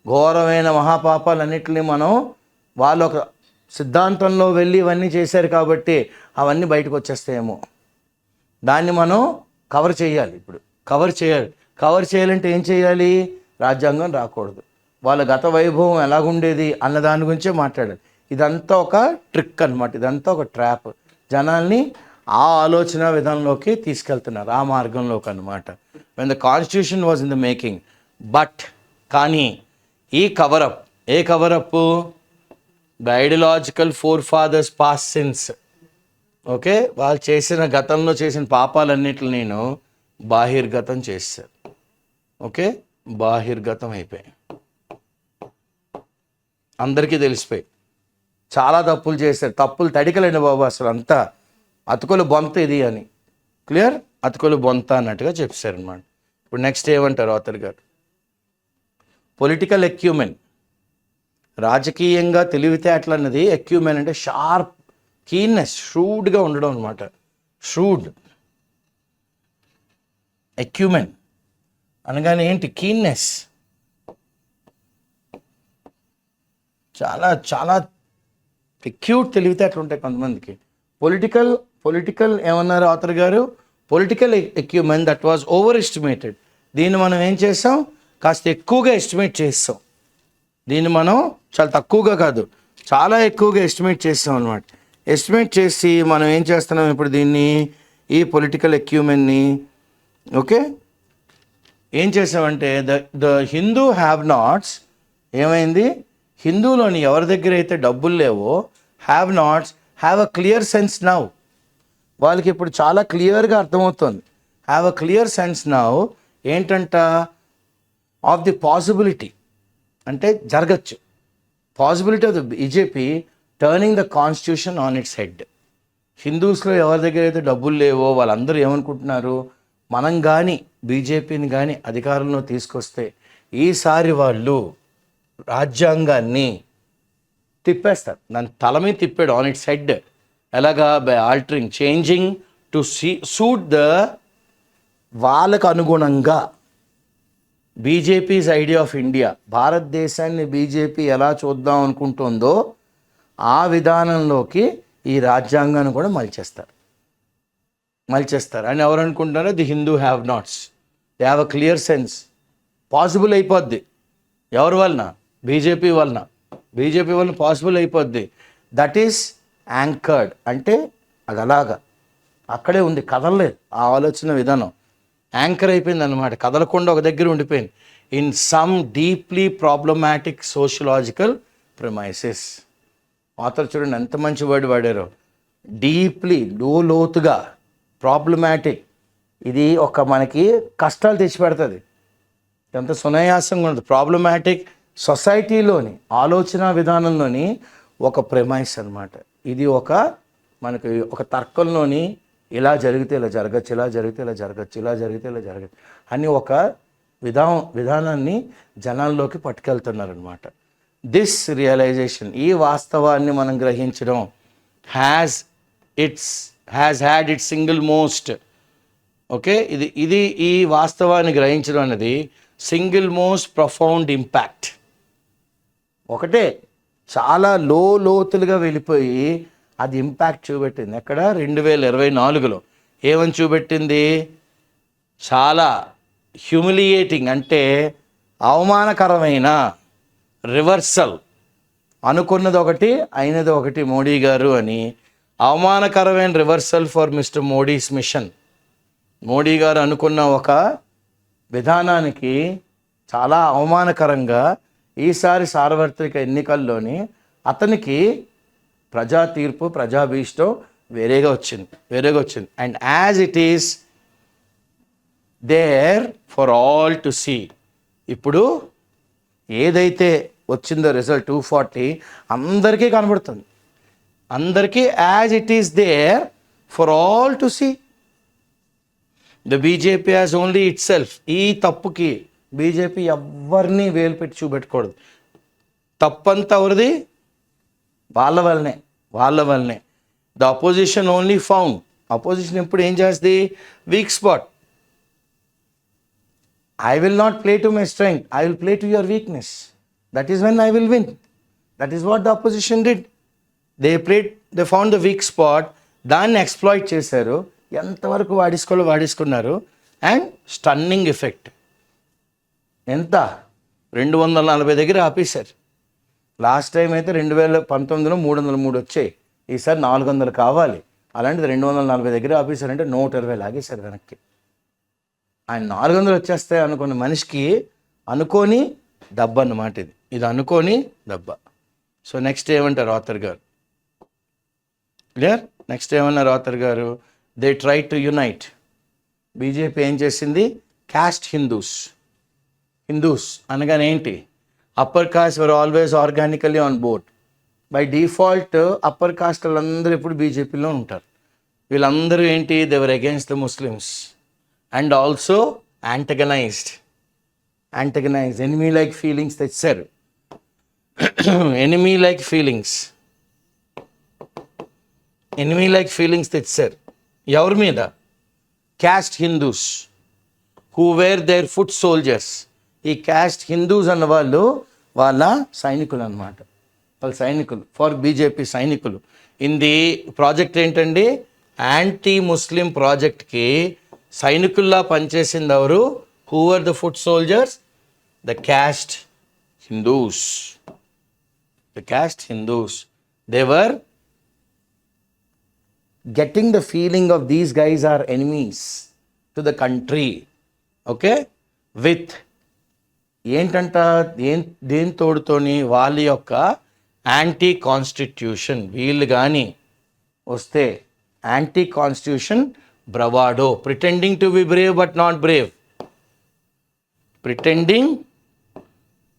ఘోరమైన మహాపాపాలన్నింటినీ వాళ్ళు ఒక సిద్ధాంతంలో వెళ్ళి ఇవన్నీ చేశారు కాబట్టి అవన్నీ బయటకు వచ్చేస్తాయేమో, దాన్ని మనం కవర్ చేయాలి. ఇప్పుడు కవర్ చేయాలంటే ఏం చేయాలి, రాజ్యాంగం రాకూడదు, వాళ్ళ గత వైభవం ఎలాగుండేది అన్న దాని గురించే మాట్లాడాలి. ఇదంతా ఒక ట్రిక్ అన్నమాట, ఇదంతా ఒక ట్రాప్. జనాల్ని ఆ ఆలోచన విధానంలోకి తీసుకెళ్తున్నారు, ఆ మార్గంలోకి అన్నమాట. When the constitution was in the making. But కానీ ఈ coverup, a coverup, the ideological forefathers past sins. Okay, వాళ్ళు చేసిన గతంలో చేసిన పాపాలన్నిటిని నేను బాహిర్గతం చేశారు. ఓకే, బాహిర్గతం అయిపోయాయి, అందరికీ తెలిసిపోయి చాలా తప్పులు చేశారు. తప్పులు తడికలేండి బాబు, అసలు అంతా అతుకులు బొంత ఇది అని. క్లియర్, అతుకులు బొంత అన్నట్టుగా చెప్పారనమాట. ఇప్పుడు నెక్స్ట్ ఏమంటారు ఆథర్ గారు, పొలిటికల్ ఎక్యూమెన్, రాజకీయంగా తెలివితేటలు అన్నది, ఎక్యూమెన్ అంటే షార్ప్, కీన్నెస్, ష్రూడ్గా ఉండడం అనమాట. ఎక్యూమెన్ అనగానే ఏంటి, కీన్నెస్. చాలా చాలా క్యూట్ తెలివితేటలు ఉంటాయి కొంతమందికి. పొలిటికల్ ఏమన్నారు ఆథర్ గారు, political equipment that was over estimated. దీన్ని మనం ఏం చేసాం, కాస్త ఎక్కువగా ఎస్టిమేట్ చేస్తాం. దీన్ని మనం చాలా తక్కువగా కాదు, చాలా ఎక్కువగా ఎస్టిమేట్ చేస్తాం అనమాట. ఎస్టిమేట్ చేసి మనం ఏం చేస్తున్నాం ఇప్పుడు దీన్ని, ఈ పొలిటికల్ ఎక్విప్మెంట్ని ఓకే ఏం చేసామంటే ద హిందూ హ్యావ్ నాట్స్ ఏమైంది, హిందూలోని ఎవరి దగ్గర అయితే డబ్బులు లేవో have nots have a clear sense now. వాళ్ళకి ఇప్పుడు చాలా క్లియర్గా అర్థమవుతుంది. Have a clear sense now ఏంటంట, ఆఫ్ ది పాసిబిలిటీ అంటే జరగచ్చు, possibility of the BJP turning the constitution on its head. హిందూస్లో ఎవరి దగ్గర అయితే డబ్బులు లేవో వాళ్ళందరూ ఏమనుకుంటున్నారు, మనం కానీ బీజేపీని కానీ అధికారంలో తీసుకొస్తే ఈసారి వాళ్ళు రాజ్యాంగాన్ని తిప్పేస్తారు. దాని తల మీద తిప్పాడు ఆన్ ఇట్స్ హెడ్. ఎలాగా, by altering changing to suit the వాళ్ళకు అనుగుణంగా బీజేపీస్ ఐడియా ఆఫ్ ఇండియా, భారతదేశాన్ని బీజేపీ ఎలా చూద్దాం అనుకుంటుందో ఆ విధానంలోకి ఈ రాజ్యాంగాన్ని కూడా మలిచేస్తారు అని ఎవరు అనుకుంటున్నారో, the Hindu have NATS, they have a clear sense. Possible అయిపోద్ది ఎవరి వలన, బీజేపీ వలన పాసిబుల్ అయిపోద్ది. దట్ ఈస్ యాంకర్డ్ అంటే అది అలాగా అక్కడే ఉంది, కదలలేదు. ఆ ఆలోచన విధానం యాంకర్ అయిపోయింది అనమాట, కదలకుండా ఒక దగ్గర ఉండిపోయింది. In some deeply problematic sociological premises. Author చూడండి ఎంత మంచి వర్డ్ వాడారో, డీప్లీ లోతుగా, ప్రాబ్లమాటిక్. ఇది ఒక మనకి కష్టాలు తెచ్చిపెడుతుంది, ఎంత సునాయాసంగా ఉంటుంది. ప్రాబ్లమాటిక్ సొసైటీలోని ఆలోచన విధానంలోని ఒక ప్రెమైస్ అనమాట. ఇది మనకి ఒక తర్కంలోని ఇలా జరిగితే ఇలా జరగచ్చు, ఇలా జరిగితే ఇలా జరగచ్చు, ఇలా జరిగితే ఇలా జరగచ్చు అని ఒక విధానాన్ని జనాల్లోకి పట్టుకెళ్తున్నారనమాట. దిస్ రియలైజేషన్, ఈ వాస్తవాన్ని మనం గ్రహించడం has had it's single most okay ఇది ఈ వాస్తవాన్ని గ్రహించడం అనేది సింగిల్ మోస్ట్ ప్రొఫౌండ్ ఇంపాక్ట్. ఒకటే చాలా లోతులుగా వెళ్ళిపోయి అది ఇంపాక్ట్ చూపెట్టింది. ఎక్కడ 2024లో ఏమని చూపెట్టింది, చాలా హ్యూమిలియేటింగ్ అంటే అవమానకరమైన రివర్సల్. అనుకున్నది ఒకటి అయినది ఒకటి మోడీ గారు అని. అవమానకరమైన reversal for mister Modi's mission. Modi garu అనుకున్న ఒక విధానానికి చాలా అవమానకరంగా ఈసారి సార్వత్రిక ఎన్నికల్లోని అతనికి ప్రజా తీర్పు, ప్రజాభీష్టం వేరేగా వచ్చింది. And as it is there for all to see. ఇప్పుడు ఏదైతే వచ్చిందో రిజల్ట్ 240 అందరికీ కనబడుతుంది, అందరికీ as it is there for all to see. The BJP as only itself. ఈ తప్పుకి బీజేపీ ఎవరిని వేలు పెట్టి చూపెట్టకూడదు. తప్పంతా ఎవరిది, వాళ్ళ వల్లనే. The opposition only found. Opposition ఎప్పుడు ఏం చేస్తుంది, week spot. I will not play to my strength, I will play to your weakness. That is when I will win. That is what the opposition did. They found the week spot. దాన్ని exploit చేశారు. ఎంతవరకు వాడేసుకున్నారు. And stunning effect. ఎంత, 240 దగ్గర ఆపేశారు. Last time అయితే 2019లో 303 వచ్చాయి, ఈసారి 400 కావాలి. అలాంటిది 240 దగ్గర ఆపేశారంటే 120 లాగేశారు వెనక్కి. ఆయన 400 వచ్చేస్తాయి అనుకున్న మనిషికి అనుకోని దెబ్బ అన్నమాట ఇది అనుకోని దెబ్బ. సో నెక్స్ట్ ఏమంటారు ఆథర్ గారు, క్లియర్? నెక్స్ట్ ఏమన్నారు author garu, they try to unite. BJP ఏం చేసింది, క్యాస్ట్ హిందూస్ అనగానే ఏంటి, upper caste were always organically on board. By default upper caste వాళ్ళందరూ ఎప్పుడు బీజేపీలో ఉంటారు. వీళ్ళందరూ ఏంటి, they were against the Muslims and also antagonised. Enemy like feelings తెచ్చారు. ఎనిమీ లైక్ ఫీలింగ్స్ తెచ్చారు. ఎవరి మీద, caste Hindus who were their foot soldiers. ఈ క్యాస్ట్ హిందూస్ అన్న వాళ్ళు వాళ్ళ సైనికులు అన్నమాట. వాళ్ళ సైనికులు, ఫర్ బీజేపీ సైనికులు. ఇది ప్రాజెక్ట్ ఏంటండి? యాంటీ ముస్లిం ప్రాజెక్ట్కి సైనికుల్లా పనిచేసింది ఎవరు? Who are the foot soldiers? The caste Hindus. The caste Hindus. They were getting the feeling of these guys are enemies to the country. Okay, with ఏంటంట, దేని తోడుతోని? వాళ్ళ యొక్క యాంటీ కాన్స్టిట్యూషన్. వీళ్ళు కానీ వస్తే anti constitution bravado, pretending to be brave but not brave, pretending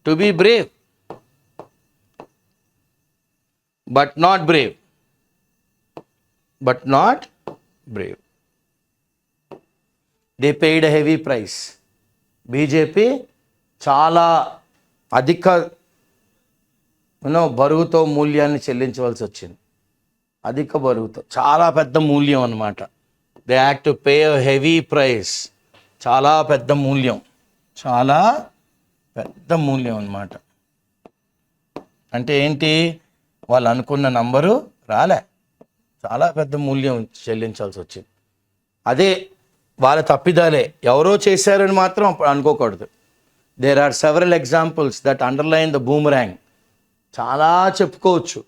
to be brave but not brave, but not brave. They paid a heavy price. BJP చాలా అధిక బరువుతో మూల్యాన్ని చెల్లించవలసి వచ్చింది. అధిక బరువుతో, చాలా పెద్ద మూల్యం అన్నమాట. They had to pay a heavy price. చాలా పెద్ద మూల్యం, చాలా పెద్ద మూల్యం అన్నమాట. అంటే ఏంటి? వాళ్ళు అనుకున్న నంబరు రాలే, చాలా పెద్ద మూల్యం చెల్లించాల్సి వచ్చింది. అదే వాళ్ళ తప్పిదాలే, ఎవరో చేశారని మాత్రం అనుకోకూడదు. There are several examples that underline the boomerang. చాలా చెప్పుకోవచ్చు.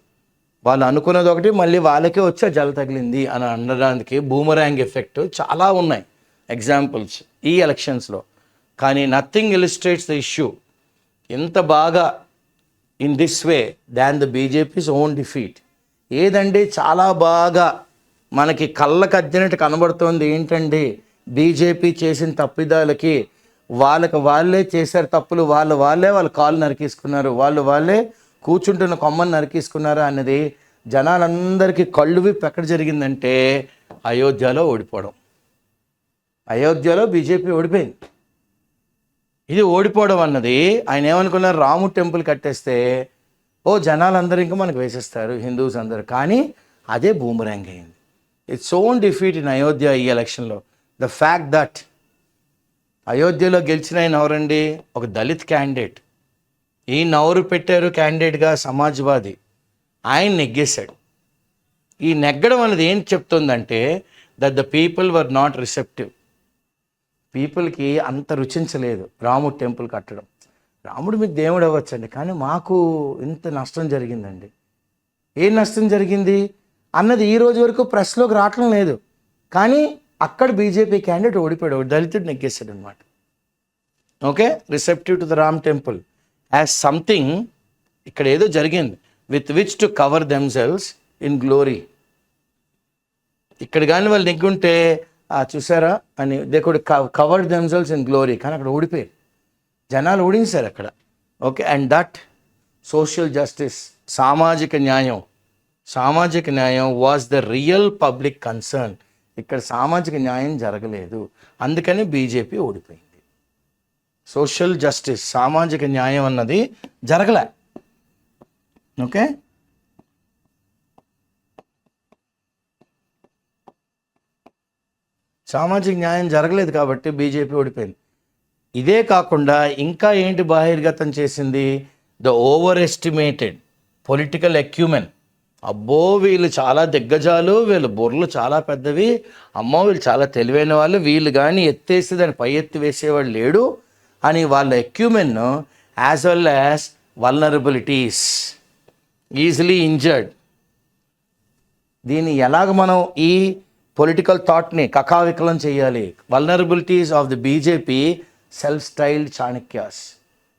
వాళ్ళు అనుకున్నది ఒకటి, మళ్ళీ వాళ్ళకే వచ్చే జల తగిలింది అని అనడానికి బూమరాంగ్ ఎఫెక్ట్ చాలా ఉన్నాయి ఎగ్జాంపుల్స్ ఈ ఎలక్షన్స్లో. కానీ నథింగ్ ఇలిస్ట్రేట్స్ ద ఇష్యూ ఎంత బాగా in this way than the BJP's own defeat. ఏదండి చాలా బాగా మనకి కళ్ళకు అద్దినట్టు కనబడుతోంది. ఏంటండి? బీజేపీ చేసిన తప్పిదాలకి వాళ్ళే చేశారు తప్పులు, వాళ్ళ కాళ్ళు నరికేసుకున్నారు, వాళ్ళే కూర్చుంటున్న కొమ్మని నరికేసుకున్నారు అన్నది జనాలందరికీ కళ్ళు విప్పి ఎక్కడ జరిగిందంటే అయోధ్యలో ఓడిపోవడం. అయోధ్యలో బీజేపీ ఓడిపోయింది. ఇది ఓడిపోవడం అన్నది ఆయన ఏమనుకున్నారు? రాముడు టెంపుల్ కట్టేస్తే జనాలందరూ ఇంకా మనకు వేసేస్తారు, హిందూస్ అందరూ. కానీ అదే బూమరాంగ్ అయింది. Its own defeat in Ayodhya ఈ ఎలక్షన్లో. ద ఫ్యాక్ట్ దట్ అయోధ్యలో గెలిచిన ఆయన ఎవరండి? ఒక దళిత్ క్యాండిడేట్. ఈయన ఎవరు పెట్టారు క్యాండిడేట్గా? సమాజ్వాదీ. ఆయన నెగ్గేశాడు. ఈ నెగ్గడం అనేది ఏం చెప్తుందంటే that the people were not receptive. పీపుల్కి అంత రుచించలేదు రాముడు టెంపుల్ కట్టడం. రాముడు మీకు దేవుడు అవ్వచ్చండి, కానీ మాకు ఇంత నష్టం జరిగిందండి. ఏం నష్టం జరిగింది అన్నది ఈ రోజు వరకు ప్రెస్లోకి రావటం లేదు. కానీ అక్కడ బీజేపీ క్యాండిడేట్ ఓడిపోయాడు, దళితుడు నెగ్గేశాడు అనమాట. Okay, receptive to the Ram temple as something. ఇక్కడ ఏదో జరిగింది with which to cover themselves in glory. ఇక్కడ కానీ వాళ్ళు నెగ్గుంటే చూసారా అని they could cover themselves in glory. కానీ అక్కడ ఓడిపోయారు, జనాలు ఓడించారు అక్కడ. Okay, and that social justice, సామాజిక న్యాయం was the real public concern. ఇక్కడ సామాజిక న్యాయం జరగలేదు, అందుకని బీజేపీ ఓడిపోయింది. సోషల్ జస్టిస్, సామాజిక న్యాయం అన్నది జరగలే. ఓకే, సామాజిక న్యాయం జరగలేదు కాబట్టి బీజేపీ ఓడిపోయింది. ఇదే కాకుండా ఇంకా ఏంటి బహిర్గతం చేసింది? The overestimated political acumen. అబ్బో వీళ్ళు చాలా దిగ్గజాలు, వీళ్ళ బుర్రలు చాలా పెద్దవి, అమ్మో వీళ్ళు చాలా తెలివైన వాళ్ళు, వీళ్ళు కానీ ఎత్తేసి దాన్ని పై ఎత్తి వేసేవాడు లేడు అని వాళ్ళ acumen as well as vulnerabilities, easily injured. దీన్ని ఎలాగ మనం ఈ పొలిటికల్ థాట్ని కకావికలం చేయాలి? Vulnerabilities of the BJP self styled Chanakyas.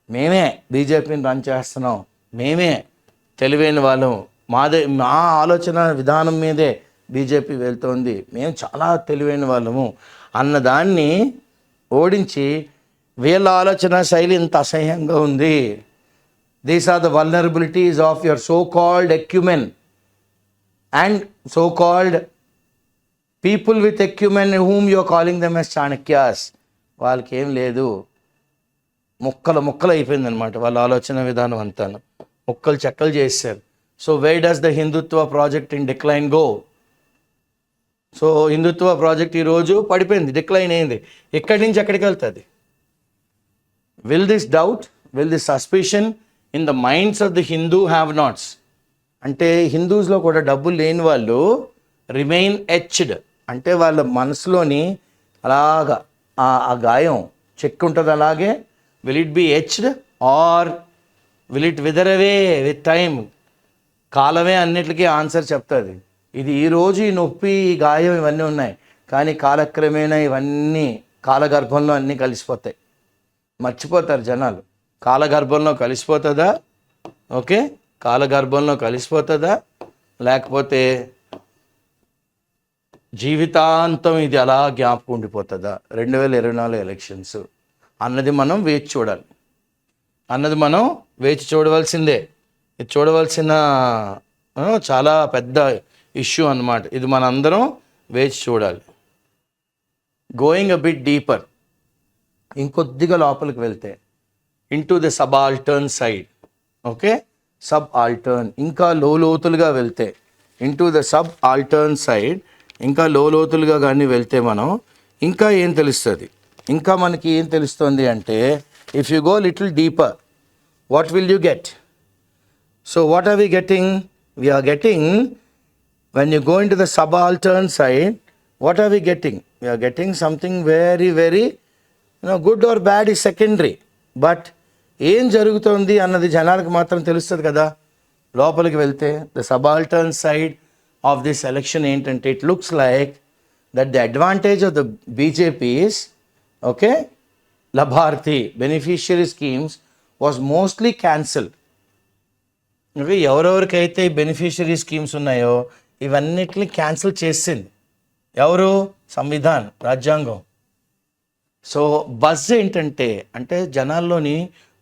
మేమే బీజేపీని రన్ చేస్తున్నాం, మేమే తెలివైన వాళ్ళం, మా ఆలోచన విధానం మీదే బీజేపీ వెళ్తోంది, మేము చాలా తెలివైన వాళ్ళము అన్నదాన్ని ఓడించి వీళ్ళ ఆలోచన శైలి ఇంత అసహ్యంగా ఉంది. These are the vulnerabilities of your so called acumen and so called people with acumen whom you are calling them as Chanakyas. వాళ్ళకి ఏం లేదు, ముక్కలు అయిపోయింది అనమాట వాళ్ళ ఆలోచన విధానం అంతా, ముక్కలు చెక్కలు చేశారు. So way does the Hindutva project in decline go? So Hindutva project ఈరోజు పడిపోయింది, డిక్లైన్ అయింది. ఎక్కడి నుంచి ఎక్కడికి వెళ్తుంది? Will this doubt, will this suspicion in the minds of the Hindu have NATS అంటే హిందూస్లో కూడా డబ్బులు లేని వాళ్ళు రిమైన్ ఎచ్డ్, అంటే వాళ్ళ మనసులోని అలాగా ఆ గాయం చెక్కు ఉంటుంది. అలాగే will it be etched or will it wither away with time? కాలమే అన్నిటికీ ఆన్సర్ చెప్తుంది. ఇది ఈరోజు ఈ నొప్పి, ఈ గాయం ఇవన్నీ ఉన్నాయి, కానీ కాలక్రమేణా ఇవన్నీ కాలగర్భంలో అన్నీ కలిసిపోతాయి. మర్చిపోతారు జనాలు. కాలగర్భంలో కలిసిపోతుందా? ఓకే, కాలగర్భంలో కలిసిపోతుందా, లేకపోతే జీవితాంతం ఇది అలా జ్ఞాపకం ఉండిపోతుందా? 2024 ఎలక్షన్స్ అన్నది మనం వేచి చూడాలి, వేచి చూడవలసిందే. ఇది చూడవలసిన చాలా పెద్ద ఇష్యూ అన్నమాట. ఇది మనందరం వేచి చూడాలి. గోయింగ్ అ బిట్ డీపర్, ఇంకొద్దిగా లోపలికి వెళ్తే into the subaltern side. Okay, subaltern, ఇంకా లోతులుగా వెళ్తే into the subaltern side, ఇంకా లోతులుగా కానీ వెళ్తే మనం ఇంకా ఏం తెలుస్తుంది? ఇంకా మనకి ఏం తెలుస్తుంది అంటే, if you go little deeper, what will you get? So what are we getting? We are getting, when you go into the subaltern side, what are we getting? We are getting something very, very, good or bad is secondary. But ఏం జరుగుతుంది అన్నది జనాలకు మాత్రం తెలుస్తుంది కదా లోపలికి వెళ్తే. The subaltern side of this election ఏంటంటే, it looks like that the advantage of the BJP is, okay, labharthi beneficiary schemes was mostly cancelled. Okay, ఎవరెవరికైతే బెనిఫిషియరీ స్కీమ్స్ ఉన్నాయో ఇవన్నిటిని క్యాన్సిల్ చేసింది ఎవరు? సంవిధాన్, రాజ్యాంగం. సో బజ్ ఏంటంటే, అంటే జనాల్లోని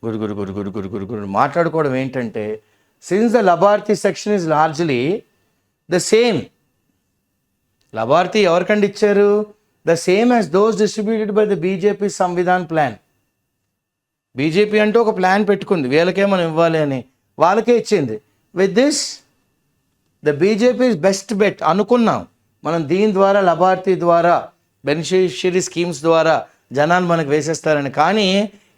గురు గురు గురు గురు గురు గురు గురు మాట్లాడుకోవడం ఏంటంటే, since the labharthi section is largely the same. Labharthi ఎవరికండి ఇచ్చారు? The same as those distributed by the BJP samvidhan plan. BJP అంటే ఒక ప్లాన్ పెట్టుకుంది, వీళ్ళకే మనం ఇవ్వాలి అని, వాళ్ళకే ఇచ్చింది. With this the BJP is best bet అనుకున్నాం మనం. దీని ద్వారా, లభార్థి ద్వారా, బెనిఫిషియరీ స్కీమ్స్ ద్వారా జనాలు మనకు వేసేస్తారని, కానీ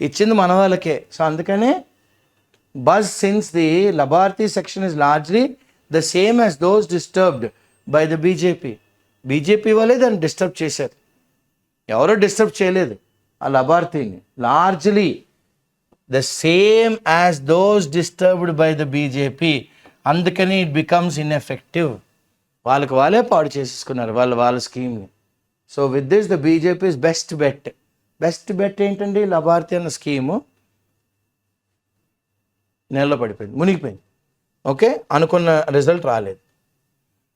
ఇచ్చింది మన వాళ్ళకే. సో అందుకనే buzz, since the labharthi section is largely the same as those disturbed by the BJP. BJP వాళ్ళే దాన్ని డిస్టర్బ్ చేశారు, ఎవరో డిస్టర్బ్ చేయలేదు ఆ లభార్థిని. Largely the same as those disturbed by the BJP. అందుకని ఇట్ బికమ్స్ ఇన్ఎఫెక్టివ్. వాళ్ళకి వాళ్ళే పాడు చేసేసుకున్నారు వాళ్ళ స్కీమ్ని. So with this the BJP is best bet. Best bet ఏంటండి? లభార్థి అన్న స్కీము నెలలో పడిపోయింది, మునిగిపోయింది. ఓకే, అనుకున్న రిజల్ట్ రాలేదు.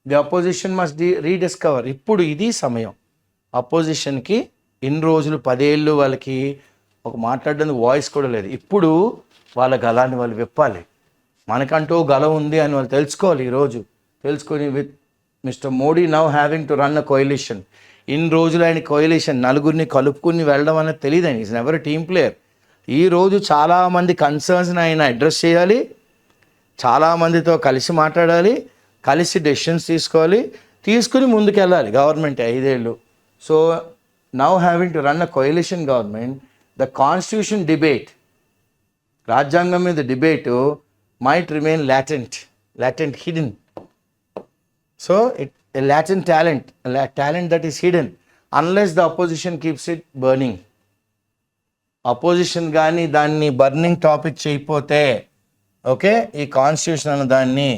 The opposition must rediscover. ఇప్పుడు ఇది సమయం అపోజిషన్కి. ఇన్ని రోజులు 10 ఏళ్ళు వాళ్ళకి ఒక మాట్లాడడానికి వాయిస్ కూడా లేదు. ఇప్పుడు వాళ్ళ గలాన్ని వాళ్ళు విప్పాలి. మనకంటూ గల ఉంది అని వాళ్ళు తెలుసుకోవాలి. ఈరోజు తెలుసుకొని, with mister Modi now having to run a coalition. ఇన్ని రోజులు ఆయన కోయలిషన్ నలుగురిని కలుపుకుని వెళ్ళడం అనేది తెలియదు. ఆయన ఈజ్ నెవర్ టీమ్ ప్లేయర్. ఈరోజు చాలామంది కన్సర్న్స్ని ఆయన అడ్రస్ చేయాలి, చాలామందితో కలిసి మాట్లాడాలి, కలిసి డెసిషన్స్ తీసుకోవాలి, తీసుకుని ముందుకెళ్ళాలి గవర్నమెంట్ 5 ఏళ్ళు. So now having to run a coalition government, the constitution debate, రాజ్యాంగం మీద debate might remain latent, hidden. So a latent talent that is hidden unless the opposition keeps it burning. Opposition గాని దాన్ని burning topic చేయకపోతే, okay, ఈ constitution అన్న దాన్ని,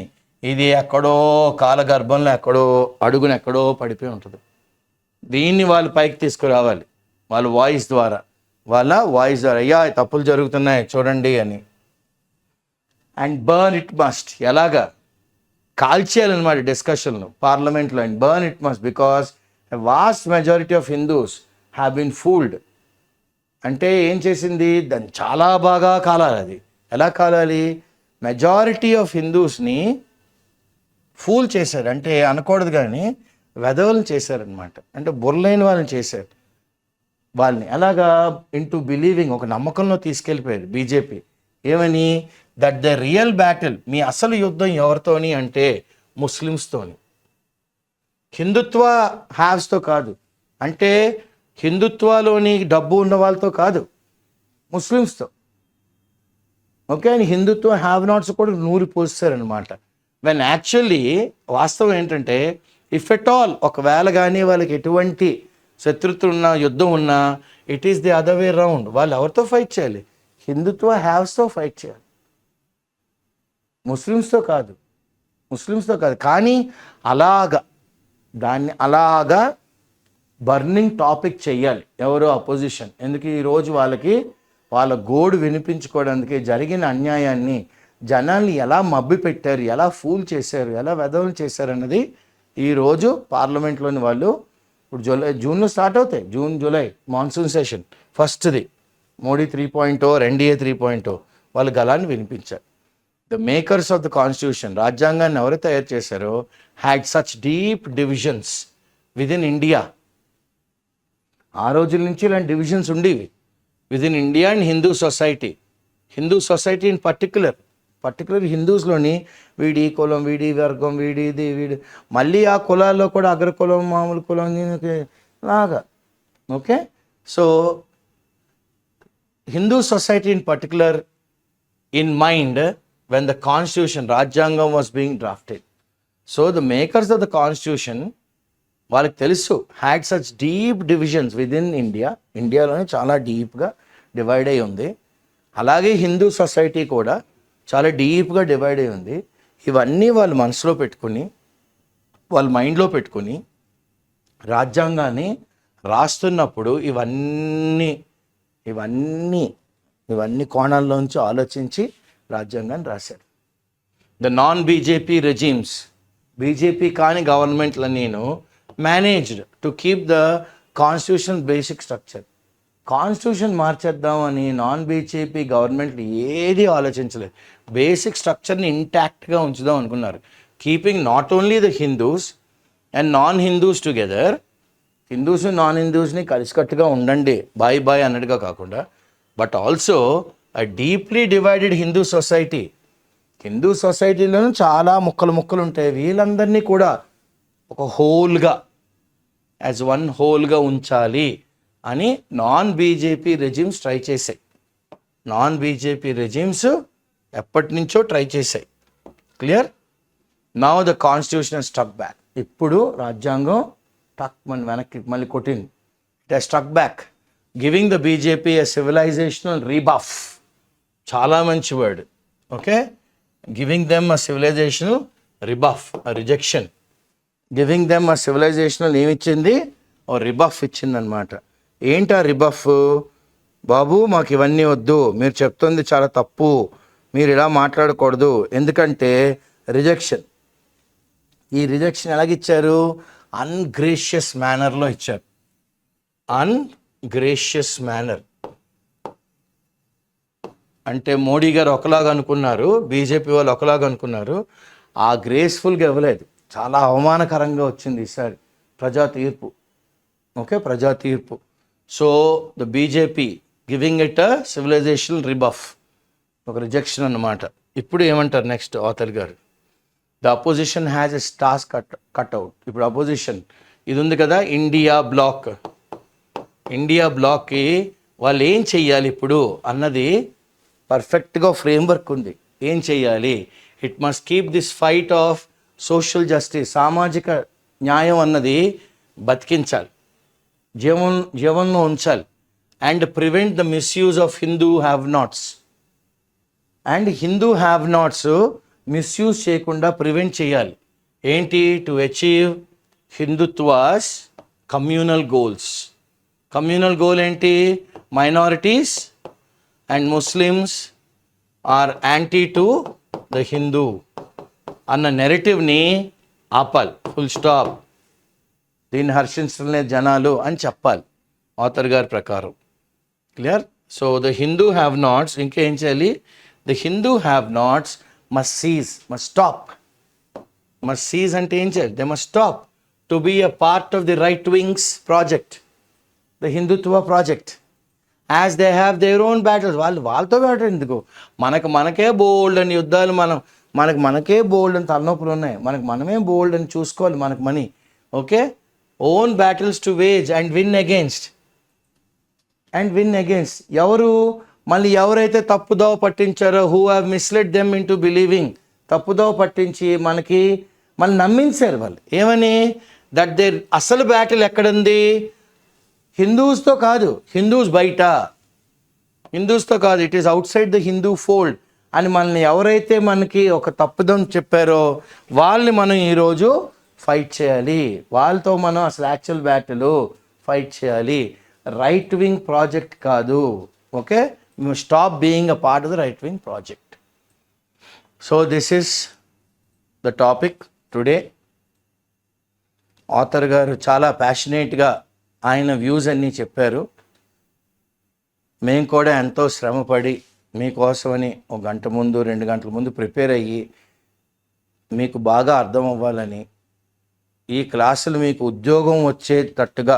ఇది ఎక్కడో కాలగర్భంలో ఎక్కడో అడుగున ఎక్కడో పడిపోయి ఉంటుంది. దీన్ని వాళ్ళు పైకి తీసుకురావాలి వాళ్ళ వాయిస్ ద్వారా, అయ్యా తప్పులు జరుగుతున్నాయి చూడండి అని. And burn it must. ఎలాగా? కాల్చేయాలన్నమాట డిస్కషన్లు పార్లమెంట్లో. And burn it must because a vast majority of Hindus have been fooled. అంటే ఏం చేసింది? దాన్ని చాలా బాగా కాలాలి. అది ఎలా కాలాలి? మెజారిటీ ఆఫ్ హిందూస్ని ఫూల్ చేశారు. అంటే అనకూడదు కానీ వెధవలను చేశారనమాట. అంటే బుర్రలేని వాళ్ళని చేశారు వాళ్ళని. అలాగా ఇంటూ బిలీవింగ్, ఒక నమ్మకంలో తీసుకెళ్ళిపోయారు బీజేపీ. ఏమని? దట్ ద రియల్ బ్యాటిల్, మీ అసలు యుద్ధం ఎవరితోని అంటే ముస్లిమ్స్తోని, హిందుత్వ హ్యావ్స్తో కాదు. అంటే హిందుత్వలోని డబ్బు ఉన్న వాళ్ళతో కాదు, ముస్లిమ్స్తో. ఓకే, అని హిందుత్వ హ్యావ్ నాట్స్ కూడా నూరి పోస్తారనమాట. వెన్ యాక్చువల్లీ వాస్తవం ఏంటంటే ఇఫ్ ఎట్ ఆల్ ఒకవేళ కానీ వాళ్ళకి ఎటువంటి శత్రుత్వం ఉన్నా, యుద్ధం ఉన్నా, it is the other way round. వాళ్ళు ఎవరితో ఫైట్ చేయాలి? హిందుత్వ హ్యావ్స్తో ఫైట్ చేయాలి, ముస్లిమ్స్తో కాదు. కానీ అలాగా బర్నింగ్ టాపిక్ చెయ్యాలి ఎవరో అపోజిషన్. ఎందుకు? ఈరోజు వాళ్ళ గోడు వినిపించుకోవడానికి జరిగిన అన్యాయాన్ని, జనాల్ని ఎలా మబ్బి పెట్టారు, ఎలా ఫూల్ చేశారు, ఎలా వెధవలు చేశారు అన్నది ఈరోజు పార్లమెంట్లోని వాళ్ళు ఇప్పుడు జూన్లో స్టార్ట్ అవుతాయి. జూలై మాన్సూన్ సెషన్ ఫస్ట్ది. మోడీ 3.0, ఎన్డీఏ 3.0 వాళ్ళు గలాన్ని వినిపించారు. The makers of the constitution, రాజ్యాంగాన్ని ఎవరు తయారు చేశారో, had such deep divisions within India. ఆ రోజుల నుంచి ఇలాంటి డివిజన్స్ ఉండేవి within India and Hindu society in particular హిందూస్లోని వీడి కులం, వీడి వర్గం, వీడి మళ్ళీ ఆ కులాల్లో కూడా అగ్ర కులం, మామూలు కులం లాగా. Okay, so Hindu society in particular in mind when the constitution, Rajyangam was being drafted. So the makers of the constitution, వాళ్ళకి తెలుసు, had such deep divisions within India. ఇండియాలోనే చాలా డీప్గా డివైడ్ అయి ఉంది. అలాగే హిందూ సొసైటీ కూడా చాలా డీప్గా డివైడ్ అయి ఉంది. ఇవన్నీ వాళ్ళు మనసులో పెట్టుకుని, వాళ్ళ మైండ్లో పెట్టుకుని రాజ్యాంగాన్ని రాస్తున్నప్పుడు ఇవన్నీ కోణాల్లోంచి ఆలోచించి రాజ్యాంగాన్ని రాశారు. The non BJP regimes, BJP కాని గవర్నమెంట్లన్నీను managed to keep the constitution basic structure. Constitution మార్చేద్దామని నాన్ బీజేపీ గవర్నమెంట్లు ఏది ఆలోచించలేదు. బేసిక్ స్ట్రక్చర్ని ఇంటాక్ట్గా ఉంచుదాం అనుకున్నారు. Keeping not only the Hindus and non Hindus together, Hindus non హిందూస్ని కలిసికట్టుగా ఉండండి బాయ్ అన్నట్టుగా కాకుండా, but also a deeply divided Hindu సొసైటీలోనూ చాలా ముక్కలు ఉంటాయి. వీళ్ళందరినీ కూడా ఒక హోల్గా, యాజ్ వన్ హోల్గా ఉంచాలి అని నాన్ బీజేపీ రెజిమ్స్ ట్రై చేశాయి. ఎప్పటి నుంచో ట్రై చేశాయి. Clear? Now the constitution struck back. ఇప్పుడు రాజ్యాంగం వెనక్కి మళ్ళీ కొట్టింది. It has struck back, giving the BJP a civilisational rebuff. చాలా మంచి word. Okay, giving them a civilisational rebuff, rejection. Giving them a civilisational ఏమిచ్చింది? ఓ రిబఫ్ ఇచ్చిందనమాట. ఏంటి ఆ రిబఫ్? బాబు మాకు ఇవన్నీ వద్దు, మీరు చెప్తుంది చాలా తప్పు, మీరు ఇలా మాట్లాడకూడదు. ఎందుకంటే రిజెక్షన్. ఈ రిజెక్షన్ ఎలాగిచ్చారు? అన్గ్రేషియస్ మేనర్లో ఇచ్చారు. అన్గ్రేషియస్ మేనర్ అంటే మోడీ గారు ఒకలాగా అనుకున్నారు, బీజేపీ వాళ్ళు ఒకలాగా అనుకున్నారు. ఆ గ్రేస్ఫుల్గా ఇవ్వలేదు, చాలా అవమానకరంగా వచ్చింది ఈసారి ప్రజా తీర్పు. So the BJP giving it a civilisational rebuff, ఒక రిజెక్షన్ అన్నమాట. ఇప్పుడు ఏమంటారు నెక్స్ట్ ఆథర్ గారు? The opposition has a task cut out. ఇప్పుడు అపోజిషన్ ఇది ఉంది కదా, ఇండియా బ్లాక్కి వాళ్ళు ఏం చెయ్యాలి ఇప్పుడు అన్నది పర్ఫెక్ట్గా ఫ్రేమ్వర్క్ ఉంది. ఏం చెయ్యాలి? It must keep this fight of social justice, సామాజిక న్యాయం అన్నది బతికించాలి, జీవనంలో ఉంచాలి. And prevent the misuse of Hindu have nots misuse చేయకుండా ప్రివెంట్ చేయాలి. ఏంటి? To achieve Hindutva's communal goals. Communal goal ఏంటి? Minorities and Muslims are anti to the Hindu అన్న నెరేటివ్ని ఆపాలి. Full stop. దీన్ని హర్షించలే జనాలు అని చెప్పాలి ఆథర్ గారి ప్రకారం. Clear? So the Hindu have nots ఇంకేం చేయాలి? The Hindu have nots must stop. Must cease అంటే ఏం చేయాలి? They must stop to be a part of the right wings project, the Hindutva project. As they have their own battles. వాళ్ళతో battle ఎందుకు? మనకే బోల్డ్ అని యుద్ధాలు, మనకే బోల్డ్ అని తలనొప్పులు ఉన్నాయి. మనమే బోల్డ్ అని చూసుకోవాలి. మనకు money. Okay, own battles to wage and win against. ఎవరు? మళ్ళీ ఎవరైతే తప్పుదోవ పట్టించారో, who have misled them into believing తప్పుదో పట్టించి మనం నమ్మించారు వాళ్ళు. ఏమని? దట్ దేర్ అసలు బ్యాటిల్ ఎక్కడుంది? హిందూస్తో కాదు, హిందూస్తో కాదు, it is out side the Hindu fold అని మనల్ని ఎవరైతే మనకి ఒక తప్పుదం చెప్పారో వాళ్ళని మనం ఈరోజు ఫైట్ చేయాలి. వాళ్ళతో మనం అసలు యాక్చువల్ బ్యాటిల్ ఫైట్ చేయాలి. రైట్ వింగ్ ప్రాజెక్ట్ కాదు. Okay, stop being a part of the right wing project. So this is the topic today. Author గారు చాలా ప్యాషనేట్గా ఆయన వ్యూస్ అన్నీ చెప్పారు. మేము కూడా ఎంతో శ్రమపడి మీకోసమని 1 గంట ముందు 2 గంటల ముందు ప్రిపేర్ అయ్యి మీకు బాగా అర్థం అవ్వాలని, ఈ క్లాసులు మీకు ఉద్యోగం వచ్చేటట్టుగా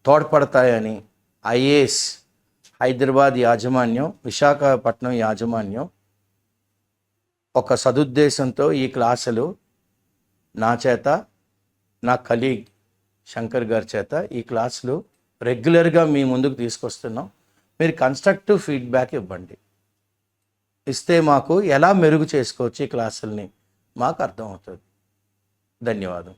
తోడ్పడతాయని ఐఏఎస్ హైదరాబాద్ యాజమాన్యం, విశాఖపట్నం యాజమాన్యం ఒక సదుద్దేశంతో ఈ క్లాసులు నా చేత, నా కలీగ్ శంకర్ గారి చేత ఈ క్లాసులు రెగ్యులర్గా మీ ముందుకు తీసుకొస్తున్నాం. మీరు కన్స్ట్రక్టివ్ ఫీడ్బ్యాక్ ఇవ్వండి. ఇస్తే మాకు ఎలా మెరుగు చేసుకోవచ్చు ఈ క్లాసుల్ని మాకు అర్థమవుతుంది. ధన్యవాదం.